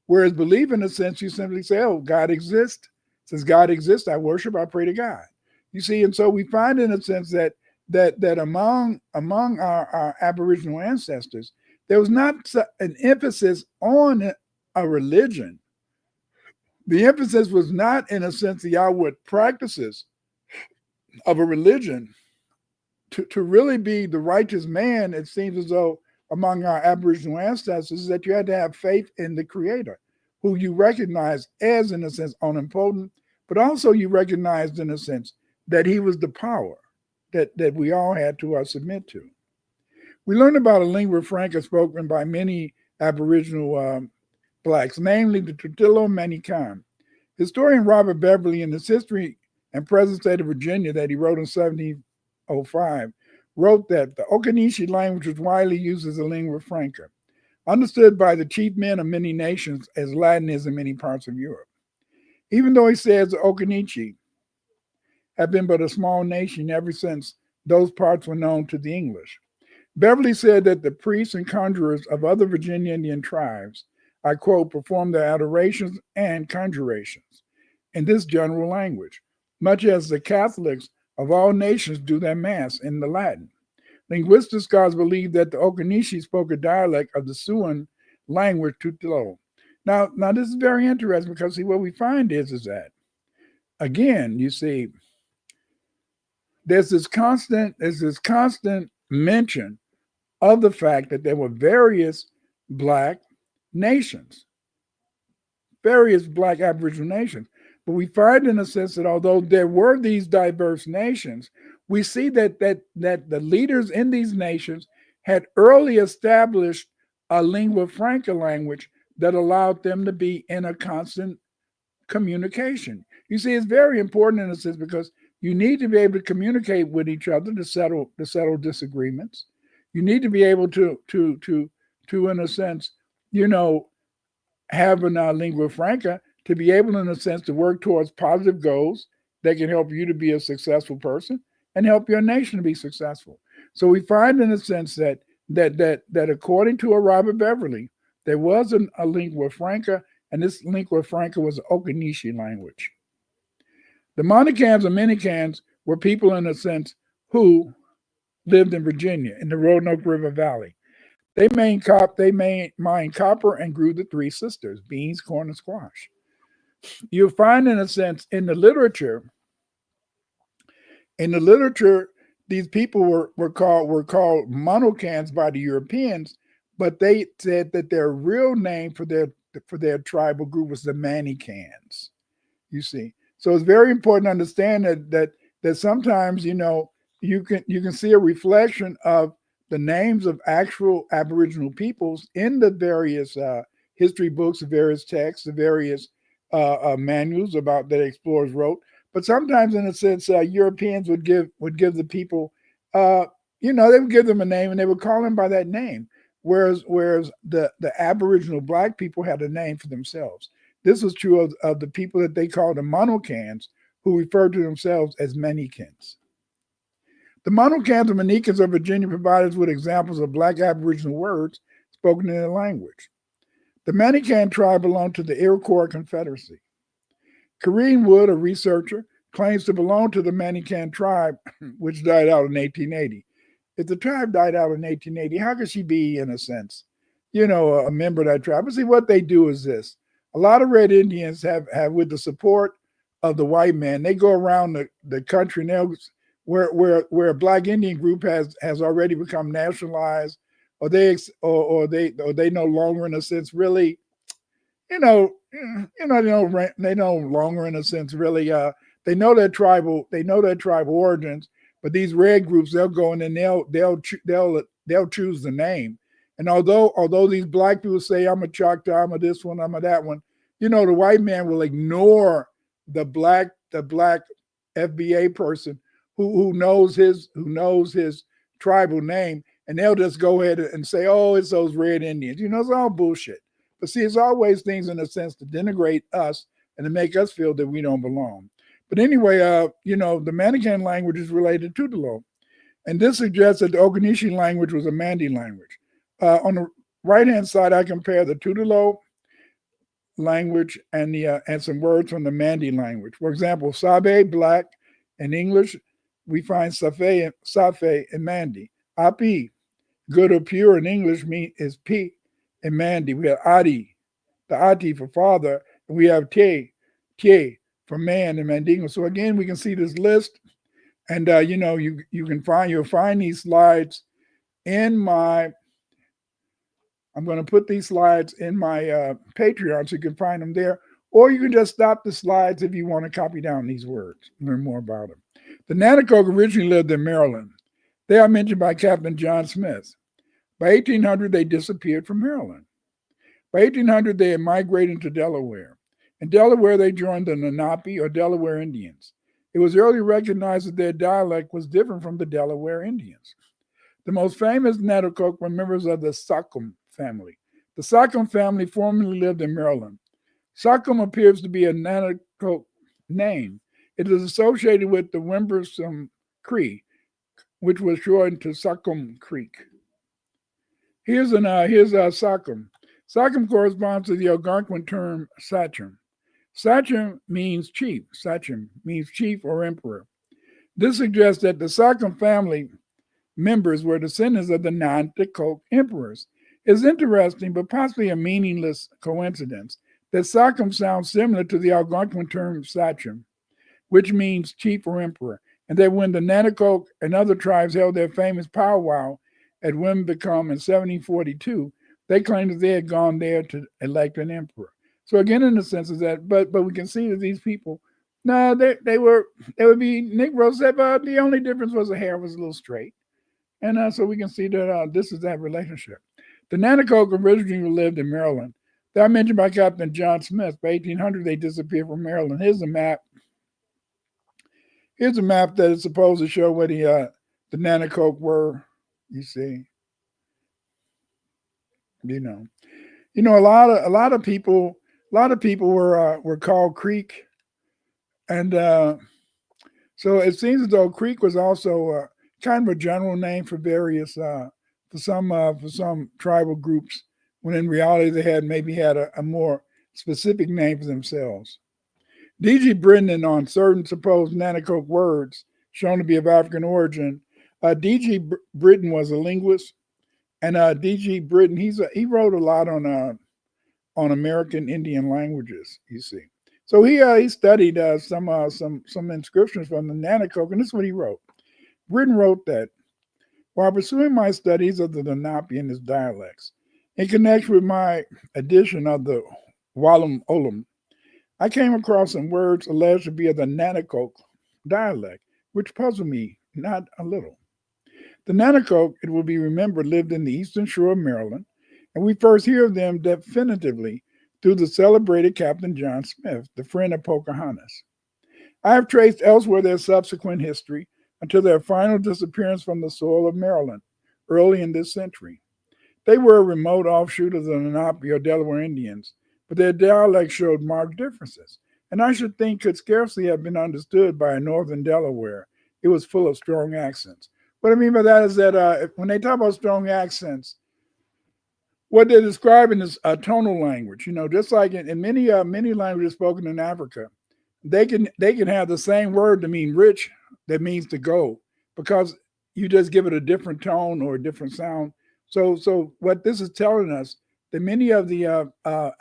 Whereas belief, in a sense, you simply say, oh, God exists. Since God exists, I worship, I pray to God. You see, and so we find in a sense that among our Aboriginal ancestors, there was not an emphasis on a religion. The emphasis was not, in a sense, the outward practices of a religion. To really be the righteous man, it seems as though among our Aboriginal ancestors, is that you had to have faith in the Creator, who you recognize as, in a sense, omnipotent, but also you recognized, in a sense, that he was the power that we all had to submit to. We learned about a lingua franca spoken by many Aboriginal Blacks, namely the Tutilo Manikan. Historian Robert Beverly, in his History and Present State of Virginia that he wrote in 1705, wrote that the Okanishi language was widely used as a lingua franca, understood by the chief men of many nations as Latin is in many parts of Europe. Even though he says the Okanishi have been but a small nation ever since those parts were known to the English. Beverly said that the priests and conjurers of other Virginia Indian tribes, I quote, performed their adorations and conjurations in this general language, much as the Catholics of all nations do their mass in the Latin. Linguistic scholars believe that the Okanishi spoke a dialect of the Siouan language Tutilo. Now this is very interesting because see what we find is that, again, you see, there's this constant mention of the fact that there were various Black nations, various Black Aboriginal nations. But we find in a sense that although there were these diverse nations, we see that the leaders in these nations had early established a lingua franca language that allowed them to be in a constant communication. You see, it's very important in a sense because you need to be able to communicate with each other to settle disagreements. You need to be able to in a sense, have a lingua franca to be able, in a sense, to work towards positive goals that can help you to be a successful person and help your nation to be successful. So we find, in a sense, that according to a Robert Beverly, there was a lingua franca, and this lingua franca was the Okanishi language. The Monicans or Minicans were people, in a sense, who lived in Virginia in the Roanoke River Valley. They mined copper and grew the three sisters, beans, corn, and squash. You'll find, in a sense, in the literature, these people were called Monocans by the Europeans, but they said that their real name for their tribal group was the Manicans. You see, so it's very important to understand that sometimes you can see a reflection of the names of actual Aboriginal peoples in the various history books, the various texts, the various manuals that explorers wrote. But sometimes, in a sense, Europeans would give the people, they would give them a name and they would call them by that name. Whereas the Aboriginal Black people had a name for themselves. This was true of the people that they called the Monocans, who referred to themselves as Manikins. The Monocans and Manikins of Virginia provide us with examples of Black Aboriginal words spoken in their language. The Manican tribe belonged to the Iroquois Confederacy. Corrine Wood, a researcher, claims to belong to the Manican tribe, which died out in 1880. If the tribe died out in 1880, how could she be, in a sense, a member of that tribe? But see, what they do is this. A lot of Red Indians have with the support of the white man, they go around the country and they'll where a Black Indian group has already become nationalized, or they no longer, in a sense, really, they no longer, in a sense, really, they know their tribal origins, but these red groups, they'll go in and they'll choose the name. And although these Black people say, I'm a Choctaw, I'm a this one, I'm a that one, the white man will ignore the black FBA person who knows his tribal name, and they'll just go ahead and say, oh, it's those Red Indians. It's all bullshit. But see, it's always things, in a sense, to denigrate us and to make us feel that we don't belong. But anyway, the Manican language is related to Tutelo. And this suggests that the Okanisi language was a Mandi language. On the right-hand side, I compare the Tutelo language and some words from the Mandi language. For example, Sabe, black, in English, we find Safe in Mandi. Api, good or pure, in English is P in Mandi. We have Adi, the Ati for father, and we have Te for man in Mandingo. So again, we can see this list, and you'll find these slides in my. I'm going to put these slides in my Patreon, so you can find them there, or you can just stop the slides if you want to copy down these words, learn more about them. The Nanticoke originally lived in Maryland. They are mentioned by Captain John Smith. By 1800, they disappeared from Maryland. By 1800, they had migrated to Delaware. In Delaware, they joined the Lenape or Delaware Indians. It was early recognized that their dialect was different from the Delaware Indians. The most famous Nanticoke were members of the Sachem family. The Sachem family formerly lived in Maryland. Sachem appears to be a Nanticoke name. It is associated with the Wimbersum Cree, which was shortened to Sachem Creek. Here's Sachem. Sachem corresponds to the Algonquin term sachem. Sachem means chief. Sachem means chief or emperor. This suggests that the Sachem family members were descendants of the Nanticoke emperors. It's interesting, but possibly a meaningless coincidence, that Sachem sounds similar to the Algonquin term sachem, which means chief or emperor, and that when the Nanticoke and other tribes held their famous powwow at Wimbecum in 1742, they claimed that they had gone there to elect an emperor. So again, in the sense is that, but we can see that these people, no, they would be Negroes, but the only difference was the hair was a little straight. And so we can see that this is that relationship. The Nanticoke originally lived in Maryland. They are mentioned by Captain John Smith. By 1800, they disappeared from Maryland. Here's a map. Here's a map that is supposed to show where the Nanticoke were. You see, a lot of people were called Creek, and so it seems as though Creek was also kind of a general name for various for some tribal groups, when in reality they had a more specific name for themselves. D.G. Britton, on certain supposed Nanticoke words shown to be of African origin, D.G. Britton was a linguist, and D.G. Britton he wrote a lot on American Indian languages. You see, so he studied some inscriptions from the Nanticoke, and this is what he wrote. Britton wrote that while pursuing my studies of the Lenape and its dialects, in connection with my edition of the Walum Olum, I came across some words alleged to be of the Nanticoke dialect, which puzzled me not a little. The Nanticoke, it will be remembered, lived in the eastern shore of Maryland, and we first hear of them definitively through the celebrated Captain John Smith, the friend of Pocahontas. I have traced elsewhere their subsequent history until their final disappearance from the soil of Maryland early in this century. They were a remote offshoot of the Lenape or Delaware Indians, but their dialect showed marked differences, and I should think could scarcely have been understood by a northern Delaware. It was full of strong accents. What I mean by that is that when they talk about strong accents, what they're describing is a tonal language. Just like in many languages spoken in Africa, they can have the same word to mean rich that means to go, because you just give it a different tone or a different sound. So what this is telling us, that many of the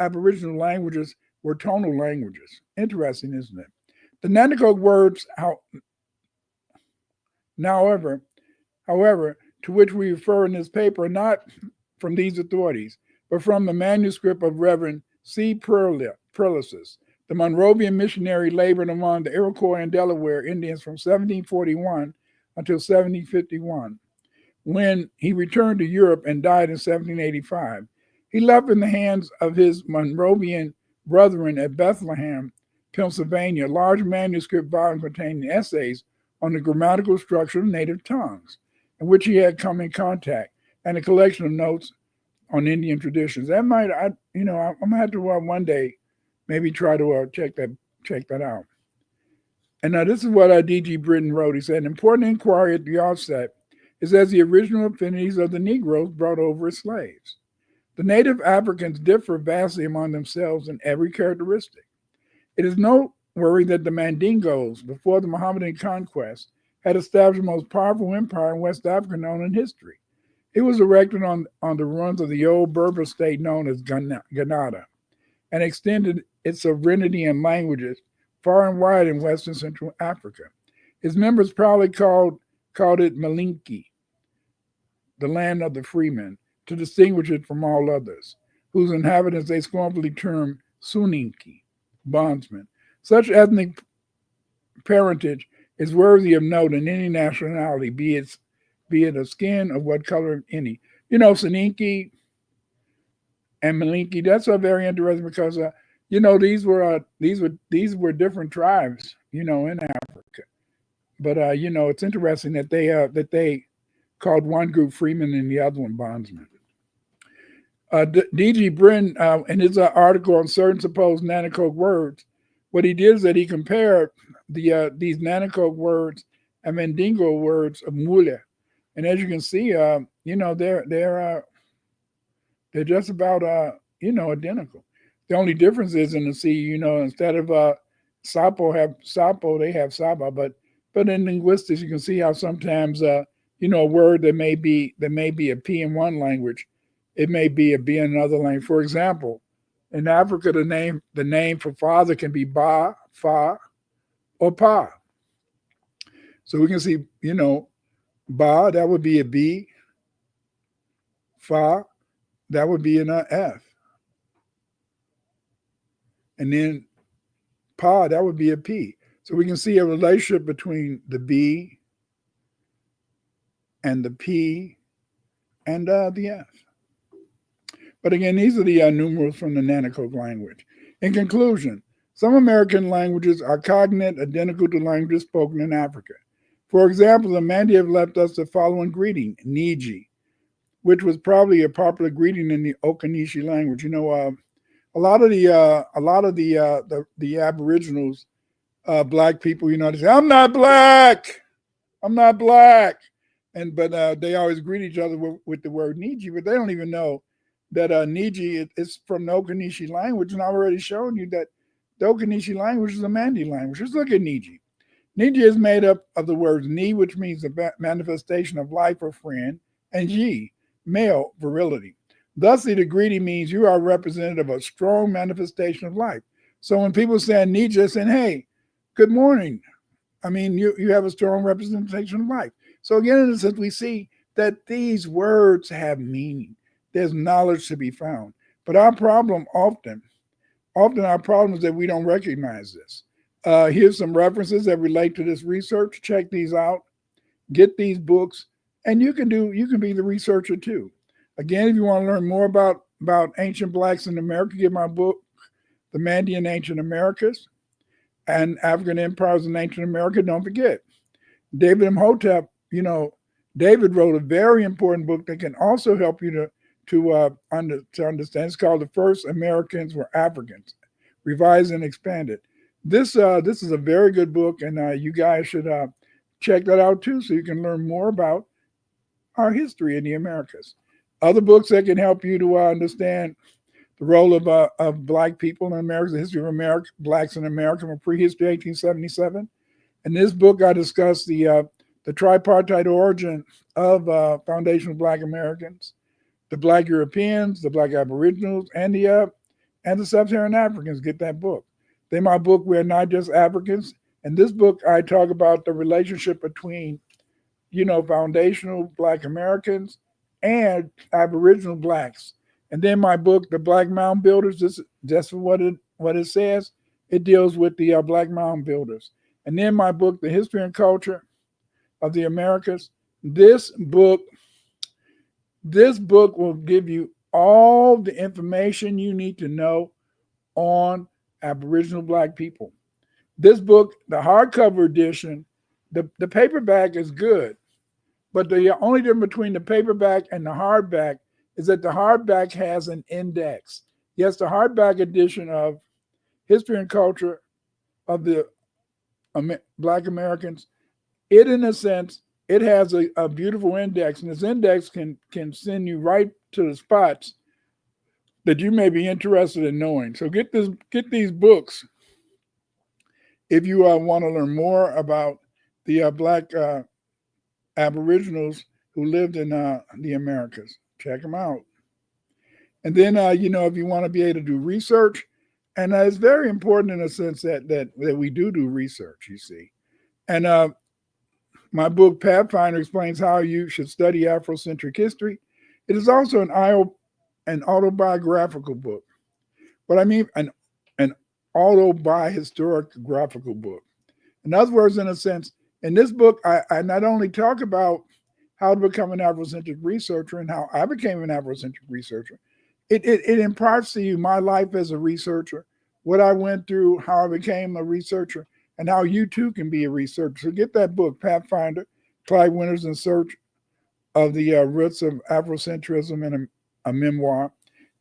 Aboriginal languages were tonal languages. Interesting, isn't it? The Nanticoke words, however, to which we refer in this paper, are not from these authorities, but from the manuscript of Reverend C. Perlicis. The Monrovian missionary labored among the Iroquois and Delaware Indians from 1741 until 1751. When he returned to Europe and died in 1785, he left in the hands of his Monrovian brethren at Bethlehem, Pennsylvania, a large manuscript volume containing essays on the grammatical structure of native tongues, in which he had come in contact, and a collection of notes on Indian traditions. That might, I'm gonna have to one day maybe try to check that out. And now this is what D.G. Britton wrote. He said, an important inquiry at the outset is as the original affinities of the Negroes brought over as slaves. The native Africans differ vastly among themselves in every characteristic. It is noteworthy that the Mandingos, before the Mohammedan conquest, had established the most powerful empire in West Africa known in history. It was erected on the ruins of the old Berber state known as Granada, and extended its sovereignty and languages far and wide in West and Central Africa. Its members proudly called it Malinki, the land of the freemen, to distinguish it from all others, whose inhabitants they scornfully termed Suninki, bondsmen. Such ethnic parentage is worthy of note in any nationality, be it a skin of what color any. Suninki and Malinki, that's very interesting because these were different tribes, in Africa. But it's interesting that they called one group freemen and the other one bondsmen. D.G. Brin, in his article on certain supposed Nanticoke words, what he did is that he compared these Nanticoke words and Mandingo words of Mule, and as you can see, they're just about identical. The only difference is in the C, instead of Sapo, they have Saba, but in linguistics you can see how sometimes a word that may be a P in one language, it may be a B in another language. For example, in Africa, the name for father can be Ba, Fa, or Pa. So we can see, Ba, that would be a B. Fa, that would be an F. And then Pa, that would be a P. So we can see a relationship between the B and the P and the F. But again, these are the numerals from the Nanticoke language. In conclusion, some American languages are cognate, identical to languages spoken in Africa. For example, the Mandi have left us the following greeting, Niji, which was probably a popular greeting in the Okanishi language. A lot of the Aboriginals, Black people, they say, "I'm not black, I'm not black," but they always greet each other with the word Niji, but they don't even know that Niji is from the Okanishi language, and I've already shown you that the Okanishi language is a Mandi language. Just look at Niji. Niji is made up of the words Ni, which means the manifestation of life or friend, and Yi, male, virility. Thusly, the greeting means you are representative of a strong manifestation of life. So when people say Niji, they're saying, hey, good morning. I mean, you have a strong representation of life. So again, in a sense, we see that these words have meaning. There's knowledge to be found. But our problem often our problem is that we don't recognize this. Here's some references that relate to this research. Check these out. Get these books, and you can be the researcher too. Again, if you want to learn more about ancient Blacks in America, get my book, The Mandi and Ancient Americas and African Empires in Ancient America. Don't forget, David Imhotep, David wrote a very important book that can also help you to understand. It's called The First Americans Were Africans, Revised and Expanded. This is a very good book, and you guys should check that out too, so you can learn more about our history in the Americas. Other books that can help you to understand the role of Black people in America, the history of Blacks in America from prehistory 1877. In this book, I discuss the tripartite origin of foundational Black Americans, the Black Europeans, the Black Aboriginals, and the Sub-Saharan Africans. Get that book. In my book, We're Not Just Africans. In this book, I talk about the relationship between, foundational Black Americans and Aboriginal Blacks. And then my book, The Black Mound Builders, this just what it says. It deals with the Black Mound Builders. And then my book, The History and Culture of the Americas. This book will give you all the information you need to know on Aboriginal Black people. This book, the hardcover edition, the paperback is good, but the only difference between the paperback and the hardback is that the hardback has an index. Yes, the hardback edition of History and Culture of the Black Americans, in a sense, it has a beautiful index, and this index can send you right to the spots that you may be interested in knowing. So get these books if you want to learn more about the Black Aboriginals who lived in the Americas. Check them out. And then, if you want to be able to do research, and it's very important in a sense that we do research, you see. And my book, Pathfinder, explains how you should study Afrocentric history. It is also an autobiographical book. What I mean, an autobiographical book. In other words, in a sense, in this book, I not only talk about how to become an Afrocentric researcher and how I became an Afrocentric researcher. It imparts to you my life as a researcher, what I went through, how I became a researcher, and how you too can be a researcher. So get that book, Pathfinder, Clyde Winters in Search of the Roots of Afrocentrism in a Memoir.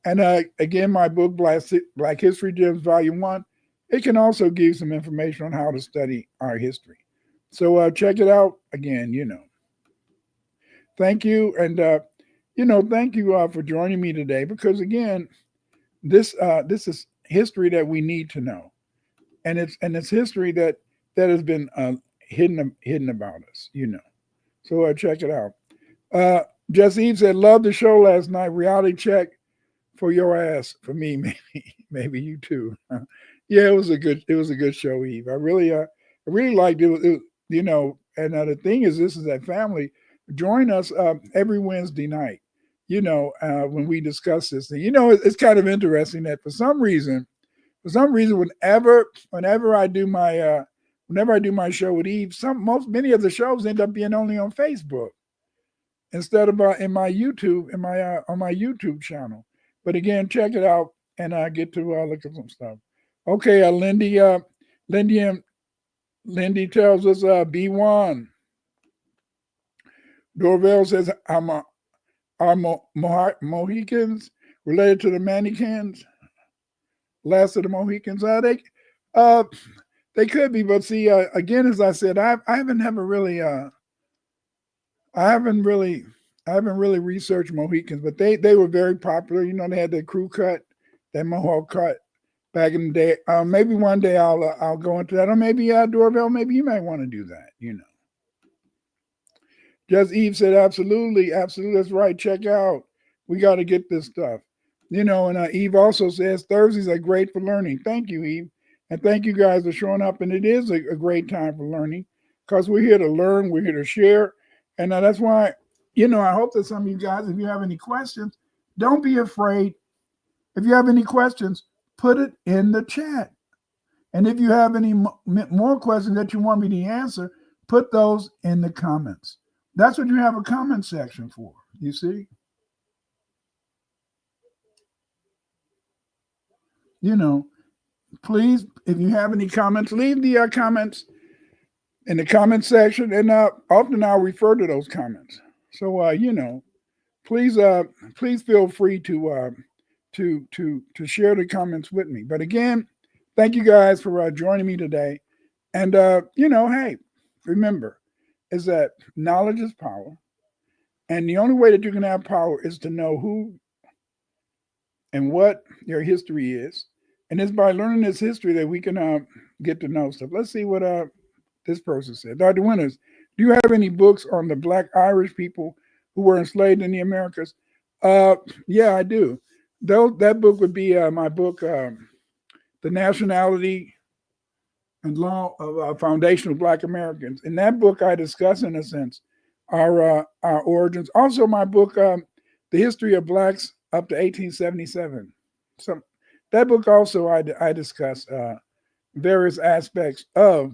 And again, my book, Black History Gems, Volume 1, it can also give some information on how to study our history. So check it out again, Thank you. And, thank you for joining me today, because again, this is history that we need to know. And it's history that has been hidden about us, So check it out. Jesse Eve said, "Love the show last night. Reality check for your ass, for me, maybe you too." Yeah, it was a good show, Eve. I really liked it. And the thing is, this is that family. Join us every Wednesday night. When we discuss this thing. It's kind of interesting that for some reason, whenever I do my show with Eve, many of the shows end up being only on Facebook instead of in my YouTube, on my YouTube channel. But again, check it out and get to look at some stuff. Okay, Lindy tells us B1. Dorvell says, are Mohicans related to the Manicans? Last of the Mohicans? They could be, but see, again, as I said, I haven't really researched Mohicans, but they were very popular. They had that crew cut, that mohawk cut back in the day. Maybe one day I'll go into that, or maybe Dorvell, maybe you might want to do that. Just Eve said, absolutely, that's right. Check out. We got to get this stuff. And Eve also says Thursdays are great for learning. Thank you, Eve. And thank you guys for showing up. And it is a great time for learning, because we're here to learn. We're here to share. And that's why, I hope that some of you guys, if you have any questions, don't be afraid. If you have any questions, put it in the chat. And if you have any more questions that you want me to answer, put those in the comments. That's what you have a comment section for, you see? Please, if you have any comments, leave the comments in the comment section, and often I'll refer to those comments. So, please feel free to share the comments with me. But again, thank you guys for joining me today. And hey, remember, is that knowledge is power, and the only way that you can have power is to know who and what your history is, and it's by learning this history that we can get to know stuff. Let's see what this person said. Dr. Winters, do you have any books on the Black Irish people who were enslaved in the Americas? Yeah, I do. That book would be my book, The Nationality and Law of Foundational Black Americans. In that book, I discuss, in a sense, our origins. Also, my book, The History of Blacks up to 1877. So that book also, I discuss various aspects of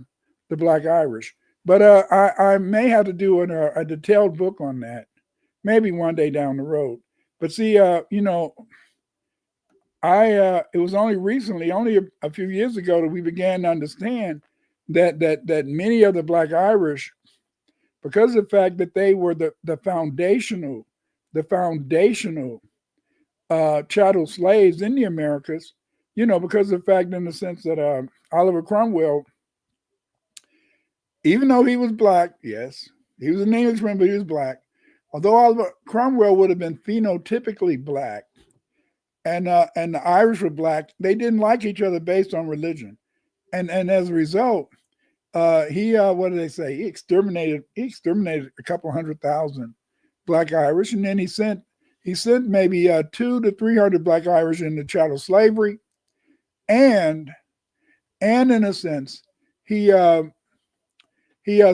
the Black Irish. But I may have to do a detailed book on that, maybe one day down the road. But see, it was only recently, only a few years ago, that we began to understand that many of the Black Irish, because of the fact that they were the foundational chattel slaves in the Americas, because of the fact, in the sense that Oliver Cromwell, even though he was Black, yes, he was an Englishman, but he was Black. Although Oliver Cromwell would have been phenotypically Black, and the Irish were Black, they didn't like each other based on religion, and as a result, he what do they say? He exterminated a couple 100,000 Black Irish, and then he sent maybe 200 to 300 Black Irish into chattel slavery, and in a sense, he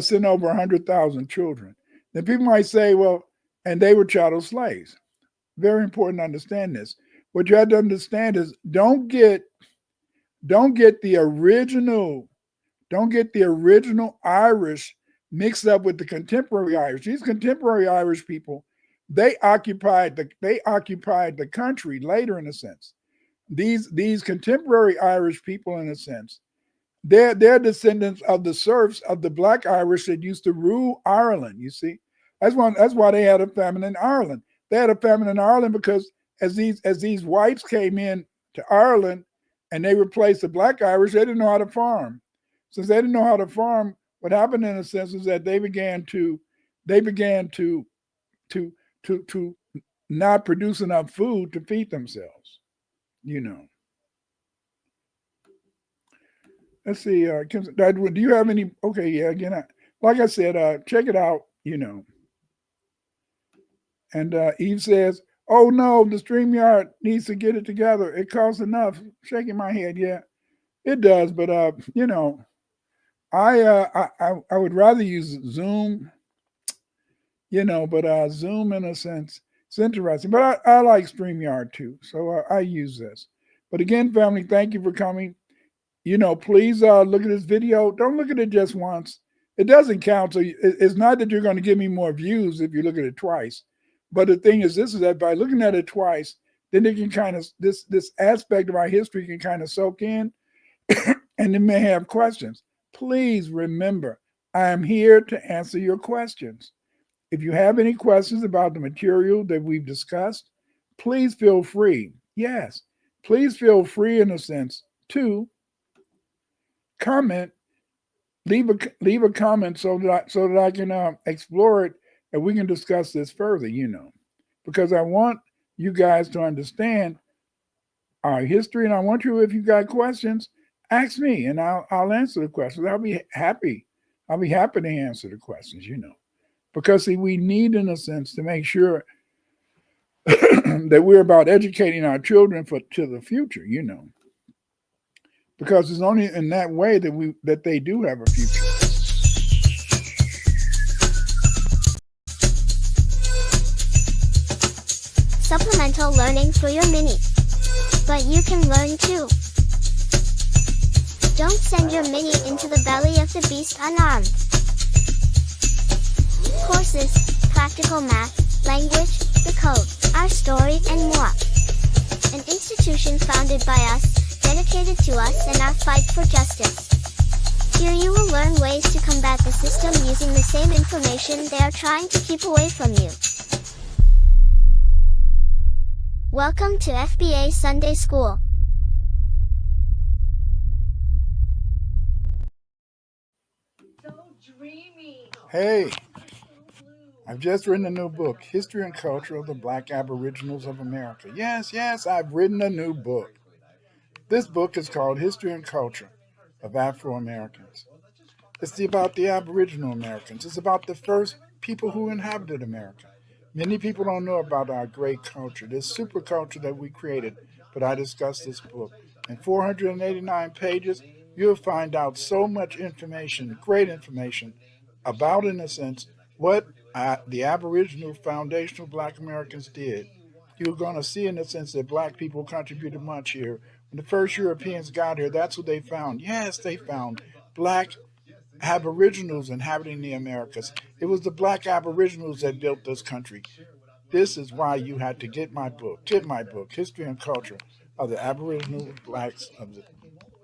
sent over 100,000 children. Then people might say, well, and they were chattel slaves. Very important to understand this. What you have to understand is don't get the original Irish mixed up with the contemporary Irish. These contemporary Irish people, they occupied the country later, in a sense. These contemporary Irish people, in a sense, they're descendants of the serfs of the Black Irish that used to rule Ireland. You see, that's why they had a famine in Ireland. They had a famine in Ireland because as these whites came in to Ireland and they replaced the Black Irish, they didn't know how to farm. Since they didn't know how to farm, what happened, in a sense, is that they began to not produce enough food to feed themselves. Let's see. Do you have any? Okay, yeah. Again, like I said, check it out. And Eve says, "Oh no, the StreamYard needs to get it together. It costs enough." Shaking my head. Yeah, it does. But I would rather use Zoom. But Zoom, in a sense, it's interesting. But I like StreamYard too, so I use this. But again, family, thank you for coming. Please look at this video. Don't look at it just once. It doesn't count. So it's not that you're going to give me more views if you look at it twice. But the thing is that by looking at it twice, then it can kind of, this aspect of our history can kind of soak in, and it may have questions. Please remember, I am here to answer your questions. If you have any questions about the material that we've discussed, please feel free. Yes, please feel free, in a sense, to comment, leave a comment so that I can explore it and we can discuss this further, because I want you guys to understand our history, and I want you, if you got questions, ask me and I'll answer the questions. I'll be happy to answer the questions, because see, we need, in a sense, to make sure that we're about educating our children to the future, because it's only in that way that they do have a future. Supplemental learning for your mini. But you can learn too. Don't send your mini into the belly of the beast unarmed. Courses, practical math, language, the code, our story, and more. An institution founded by us, dedicated to us and our fight for justice. Here you will learn ways to combat the system using the same information they are trying to keep away from you. Welcome to FBA Sunday School. Hey, I've just written a new book, History and Culture of the Black Aboriginals of America. Yes, I've written a new book. This book is called History and Culture of Afro-Americans. It's about the Aboriginal Americans. It's about the first people who inhabited America. Many people don't know about our great culture, this super culture that we created, but I discussed this book. In 489 pages, you'll find out so much information, great information, about, in a sense, what the Aboriginal foundational Black Americans did. You're going to see, in a sense, that Black people contributed much here. When the first Europeans got here, that's what they found. Yes, they found Black Aboriginals inhabiting the Americas. It was the Black Aboriginals that built this country. This is why you had to get my book, History and Culture of the Aboriginal Blacks of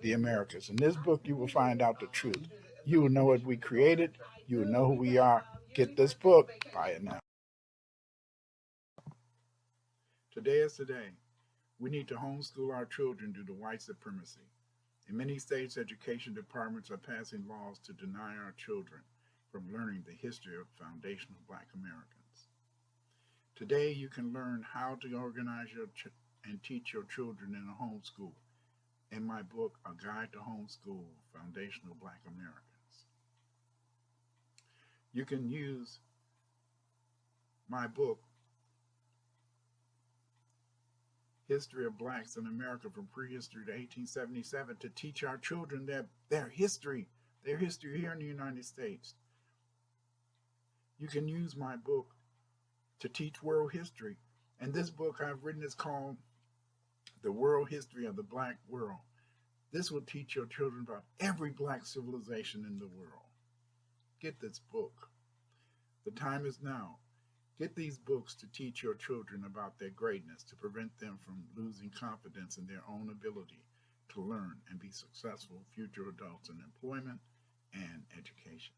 the Americas. In this book, you will find out the truth. You will know what we created. You will know who we are. Get this book. Buy it now. Today is today. We need to homeschool our children due to white supremacy. In many states, education departments are passing laws to deny our children from learning the history of foundational Black Americans. Today, you can learn how to organize and teach your children in a homeschool. In my book, A Guide to Homeschool Foundational Black Americans. You can use my book, History of Blacks in America from Prehistory to 1877, to teach our children their history here in the United States. You can use my book to teach world history. And this book I've written is called The World History of the Black World. This will teach your children about every Black civilization in the world. Get this book. The time is now. Get these books to teach your children about their greatness, to prevent them from losing confidence in their own ability to learn and be successful future adults in employment and education.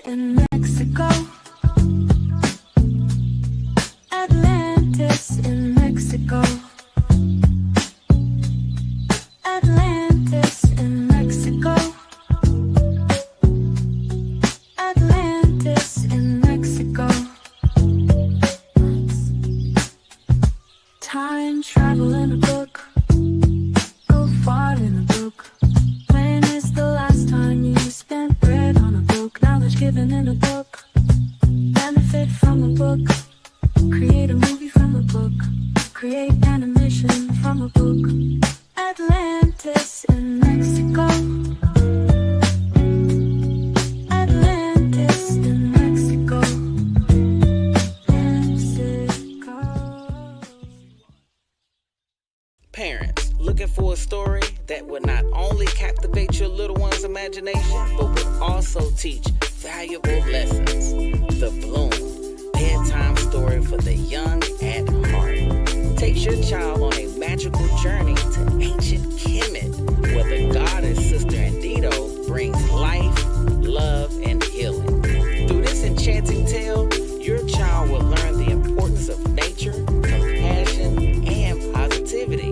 In Mexico, Atlantis in Mexico, Atlantis in Mexico, Atlantis in Mexico. Time travel in a book, go far in a book. When is the last time you spent bread on a book? Knowledge given in a book, benefit from a book, create a movie from a book, create animation from a book. Atlantis in Mexico, Atlantis in Mexico, Mexico. Parents, looking for a story that would not only captivate your little one's imagination, but would also teach valuable lessons. The Bloom, bedtime story for the young at heart, takes your child on a magical journey to ancient Kemet, where the goddess Sister Andito brings life, love, and healing. Through this enchanting tale, your child will learn the importance of nature, compassion, and positivity.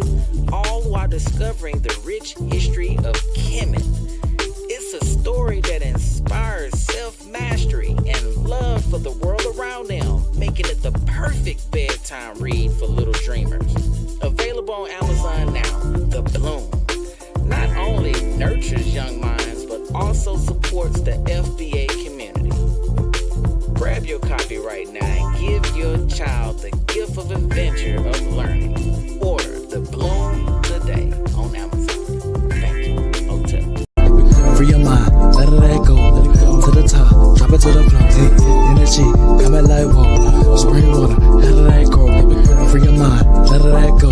for the world around them, making it the perfect bedtime read for little dreamers. Available on Amazon now. The Bloom not only nurtures young minds, but also supports the FBA community. Grab your copy right now and give your child the gift of adventure of learning. Order The Bloom today on Amazon. Thank you. Hotel. Free your mind, let it go to the top, drop it to the floor. Hey, energy, come at like whoa. Spring water, how did that go? Free your mind, let it go.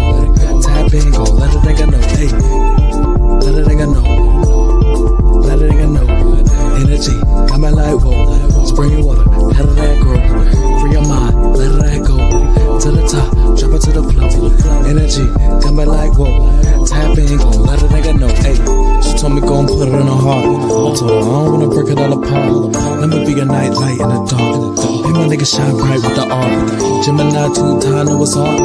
Tap in, go, let it nigga know. Hey, let it nigga know. Let it nigga know. Energy, come at like whoa. Spring water, how did that grow? Free your mind, let it go to the top, drop it to the floor. Energy, come at like whoa. Tap in, go, let it nigga know. Hey, she told me go and put it in her heart. I told her I don't wanna break it all apart. Let me be a night light in the dark. Hey, my nigga shine bright with the art. Gemini 2 time, know it's hard.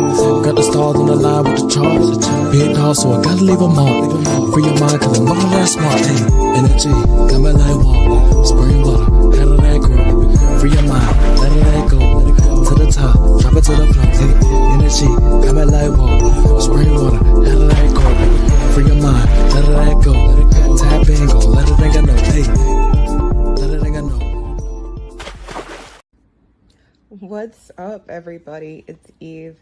Got the stars on the line with the charts. Big dog, so I gotta leave a mark. Free your mind, cause I'm not that smart. Hey, energy, come at like whoa. Spring water, how did that grow? Free your mind, let it go to the top, drop it to the floor. Hey, energy, come at like whoa. Spring water, how did that go? Free your mind, let it go. Tap in, go, let it nigga know. Hey, let it nigga know. What's up, everybody? It's Eve.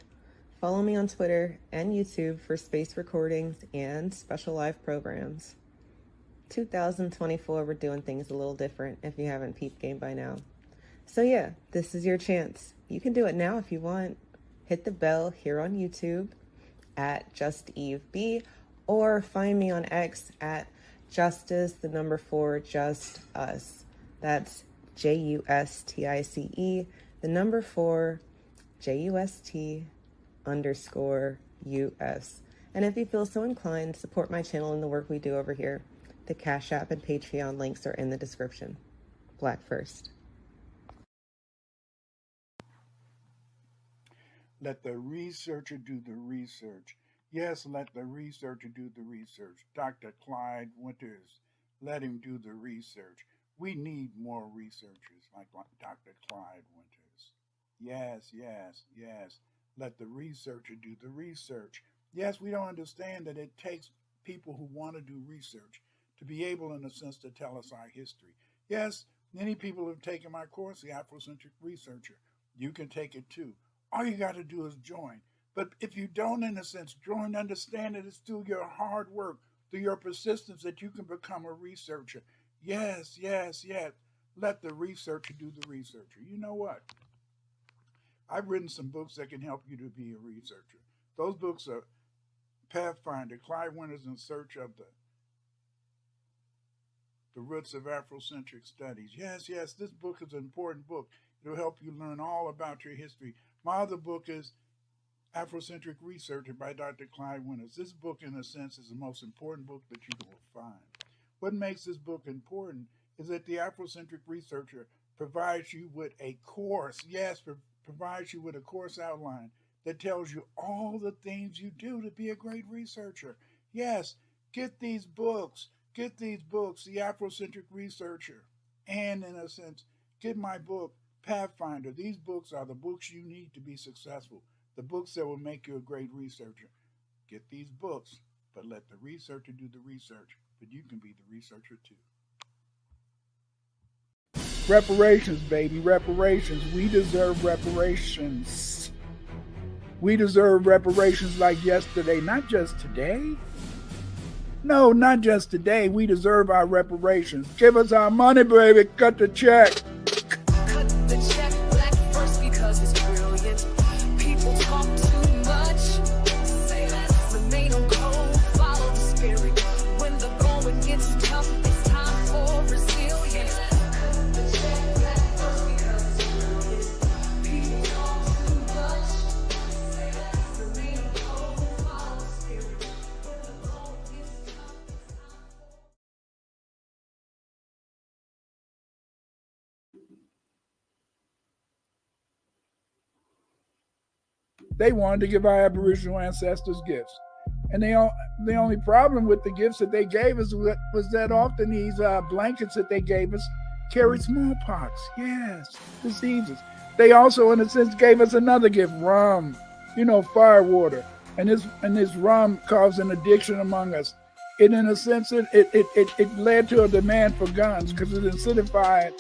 Follow me on Twitter and YouTube for space recordings and special live programs. 2024, we're doing things a little different if you haven't peeped game by now. So yeah, this is your chance. You can do it now if you want. Hit the bell here on YouTube at JustEveB, or find me on X at Justice, 4, Just Us. That's JUSTICE, 4, JUST_US. And if you feel so inclined, support my channel and the work we do over here. The Cash App and Patreon links are in the description. Black first. Let the researcher do the research. Yes, let the researcher do the research. Dr. Clyde Winters, let him do the research. We need more researchers like Dr. Clyde Winters. Yes, yes, yes. Let the researcher do the research. Yes, we don't understand that it takes people who want to do research to be able, in a sense, to tell us our history. Yes, many people have taken my course, The Afrocentric Researcher. You can take it too. All you got to do is join. But if you don't, in a sense, join, understand that it's through your hard work, through your persistence, that you can become a researcher. Yes, yes, yes. Let the researcher do the researcher. You know what? I've written some books that can help you to be a researcher. Those books are Pathfinder, Clyde Winters in Search of the Roots of Afrocentric Studies. Yes, yes, this book is an important book. It'll help you learn all about your history. My other book is Afrocentric Researcher by Dr. Clyde Winters. This book, in a sense, is the most important book that you will find. What makes this book important is that the Afrocentric Researcher provides you with a course, yes, provides you with a course outline that tells you all the things you do to be a great researcher. Yes, get these books, The Afrocentric Researcher, and, in a sense, get my book, Pathfinder. These books are the books you need to be successful, the books that will make you a great researcher. Get these books, but let the researcher do the research, but you can be the researcher too. Reparations, baby, reparations. We deserve reparations. We deserve reparations like yesterday, not just today. No, not just today. We deserve our reparations. Give us our money, baby. Cut the check. Cut the check, black first because it's brilliant. People talk too much. Say less, remain on code, follow the spirit. When the going gets tough, it's time for resilience. Cut the check, black first because it's brilliant. People talk too much. Say less, remain on code, follow the spirit. When the going gets tough, it's time for They wanted to give our Aboriginal ancestors gifts. And the only problem with the gifts that they gave us was that often these blankets that they gave us carried smallpox. Yes, diseases. They also, in a sense, gave us another gift, rum, fire water. And this rum caused an addiction among us. It, in a sense, it led to a demand for guns because it incentivized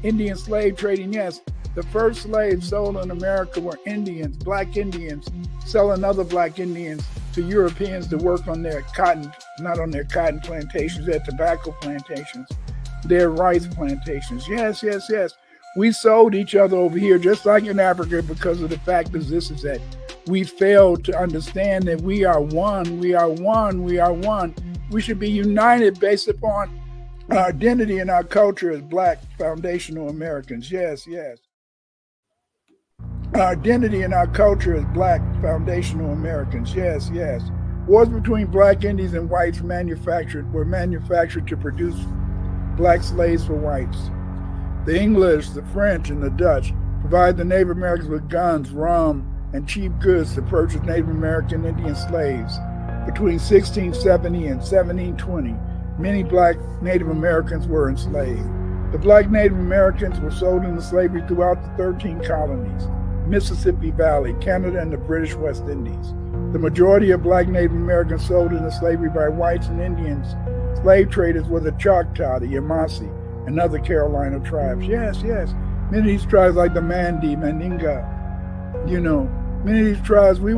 Indian slave trading. Yes, the first slaves sold in America were Indians, black Indians, selling other black Indians to Europeans to work on their cotton, not on their cotton plantations, their tobacco plantations, their rice plantations. Yes. We sold each other over here, just like in Africa, because of the fact that this is that we failed to understand that we are one. We are one. We are one. We should be united based upon our identity and our culture as Black foundational Americans. Yes. Our identity and our culture as Black foundational Americans. Yes. Wars between Black Indians and whites were manufactured to produce Black slaves for whites. The English, the French, and the Dutch provided the Native Americans with guns, rum, and cheap goods to purchase Native American Indian slaves. Between 1670 and 1720, many Black Native Americans were enslaved. The Black Native Americans were sold into slavery throughout the 13 colonies, Mississippi Valley, Canada, and the British West Indies. The majority of Black Native Americans sold into slavery by whites and Indians. Slave traders were the Choctaw, the Yamasee, and other Carolina tribes. Yes. Many of these tribes, like the Mandi, Mandinga, many of these tribes, we've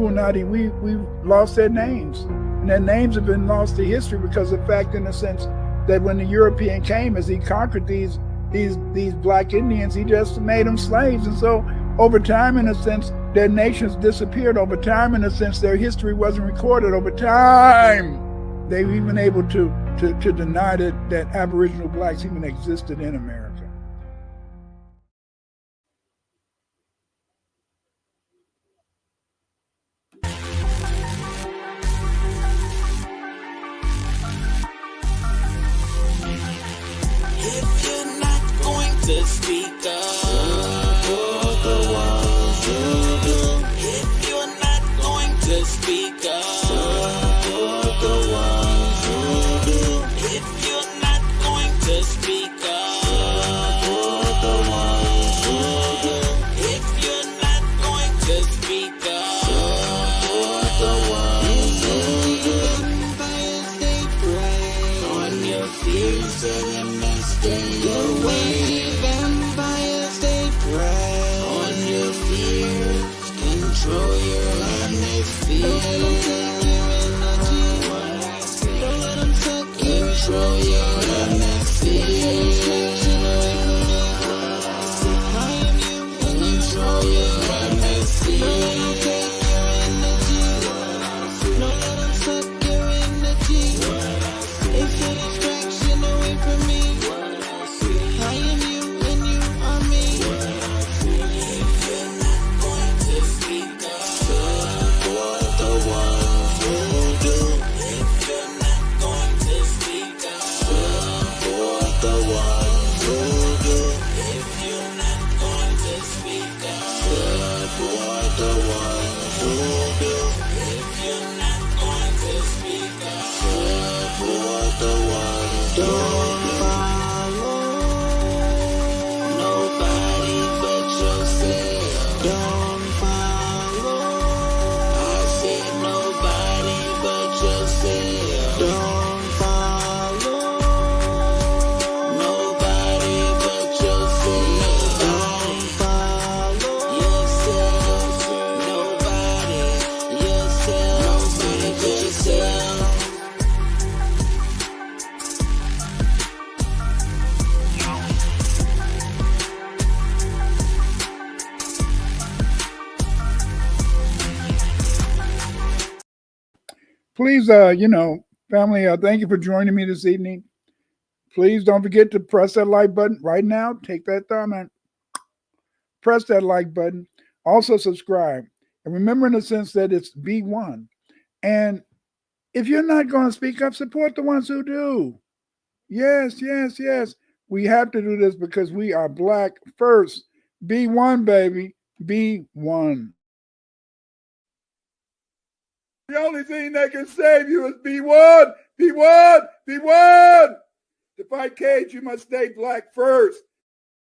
lost their names. And their names have been lost to history because of the fact, in a sense, that when the European came, as he conquered these Black Indians, he just made them slaves. And so over time, in a sense, their nations disappeared. Over time, in a sense, their history wasn't recorded. Over time, they were even able to deny that Aboriginal Blacks even existed in America. If you're not going to speak up, support the ones who do. If you're not going to speak up, support the ones who do. If you're not going to speak up, support the ones who do. If you're not going to speak up, support the ones who do. Vampires, they prey on your fears and stay away. Vampires, they prey on your fears, control your honest fears. Don't let them take your energy. Control your honest fears. I am you. Control your honest fears. Take your energy. Don't let them suck your energy. It's a distraction away from me. I am you and you are me. If you're not going to speak up, support the ones who do. If you're not going to speak up, support the ones who do. If you're not going to speak up, support the ones who do. If you're not going to speak up, support the ones who do. Don't follow. I said nobody but yourself. Don't follow. Nobody but yourself. Don't follow yourself. Nobody. Yourself. Nobody but yourself. Please, family, thank you for joining me this evening. Please don't forget to press that like button right now. Take that thumb and press that like button. Also subscribe. And remember, in the sense that it's B1. And if you're not going to speak up, support the ones who do. Yes. We have to do this because we are Black first. B1, baby. B1. The only thing that can save you is B1. To find my cage, you must stay black first.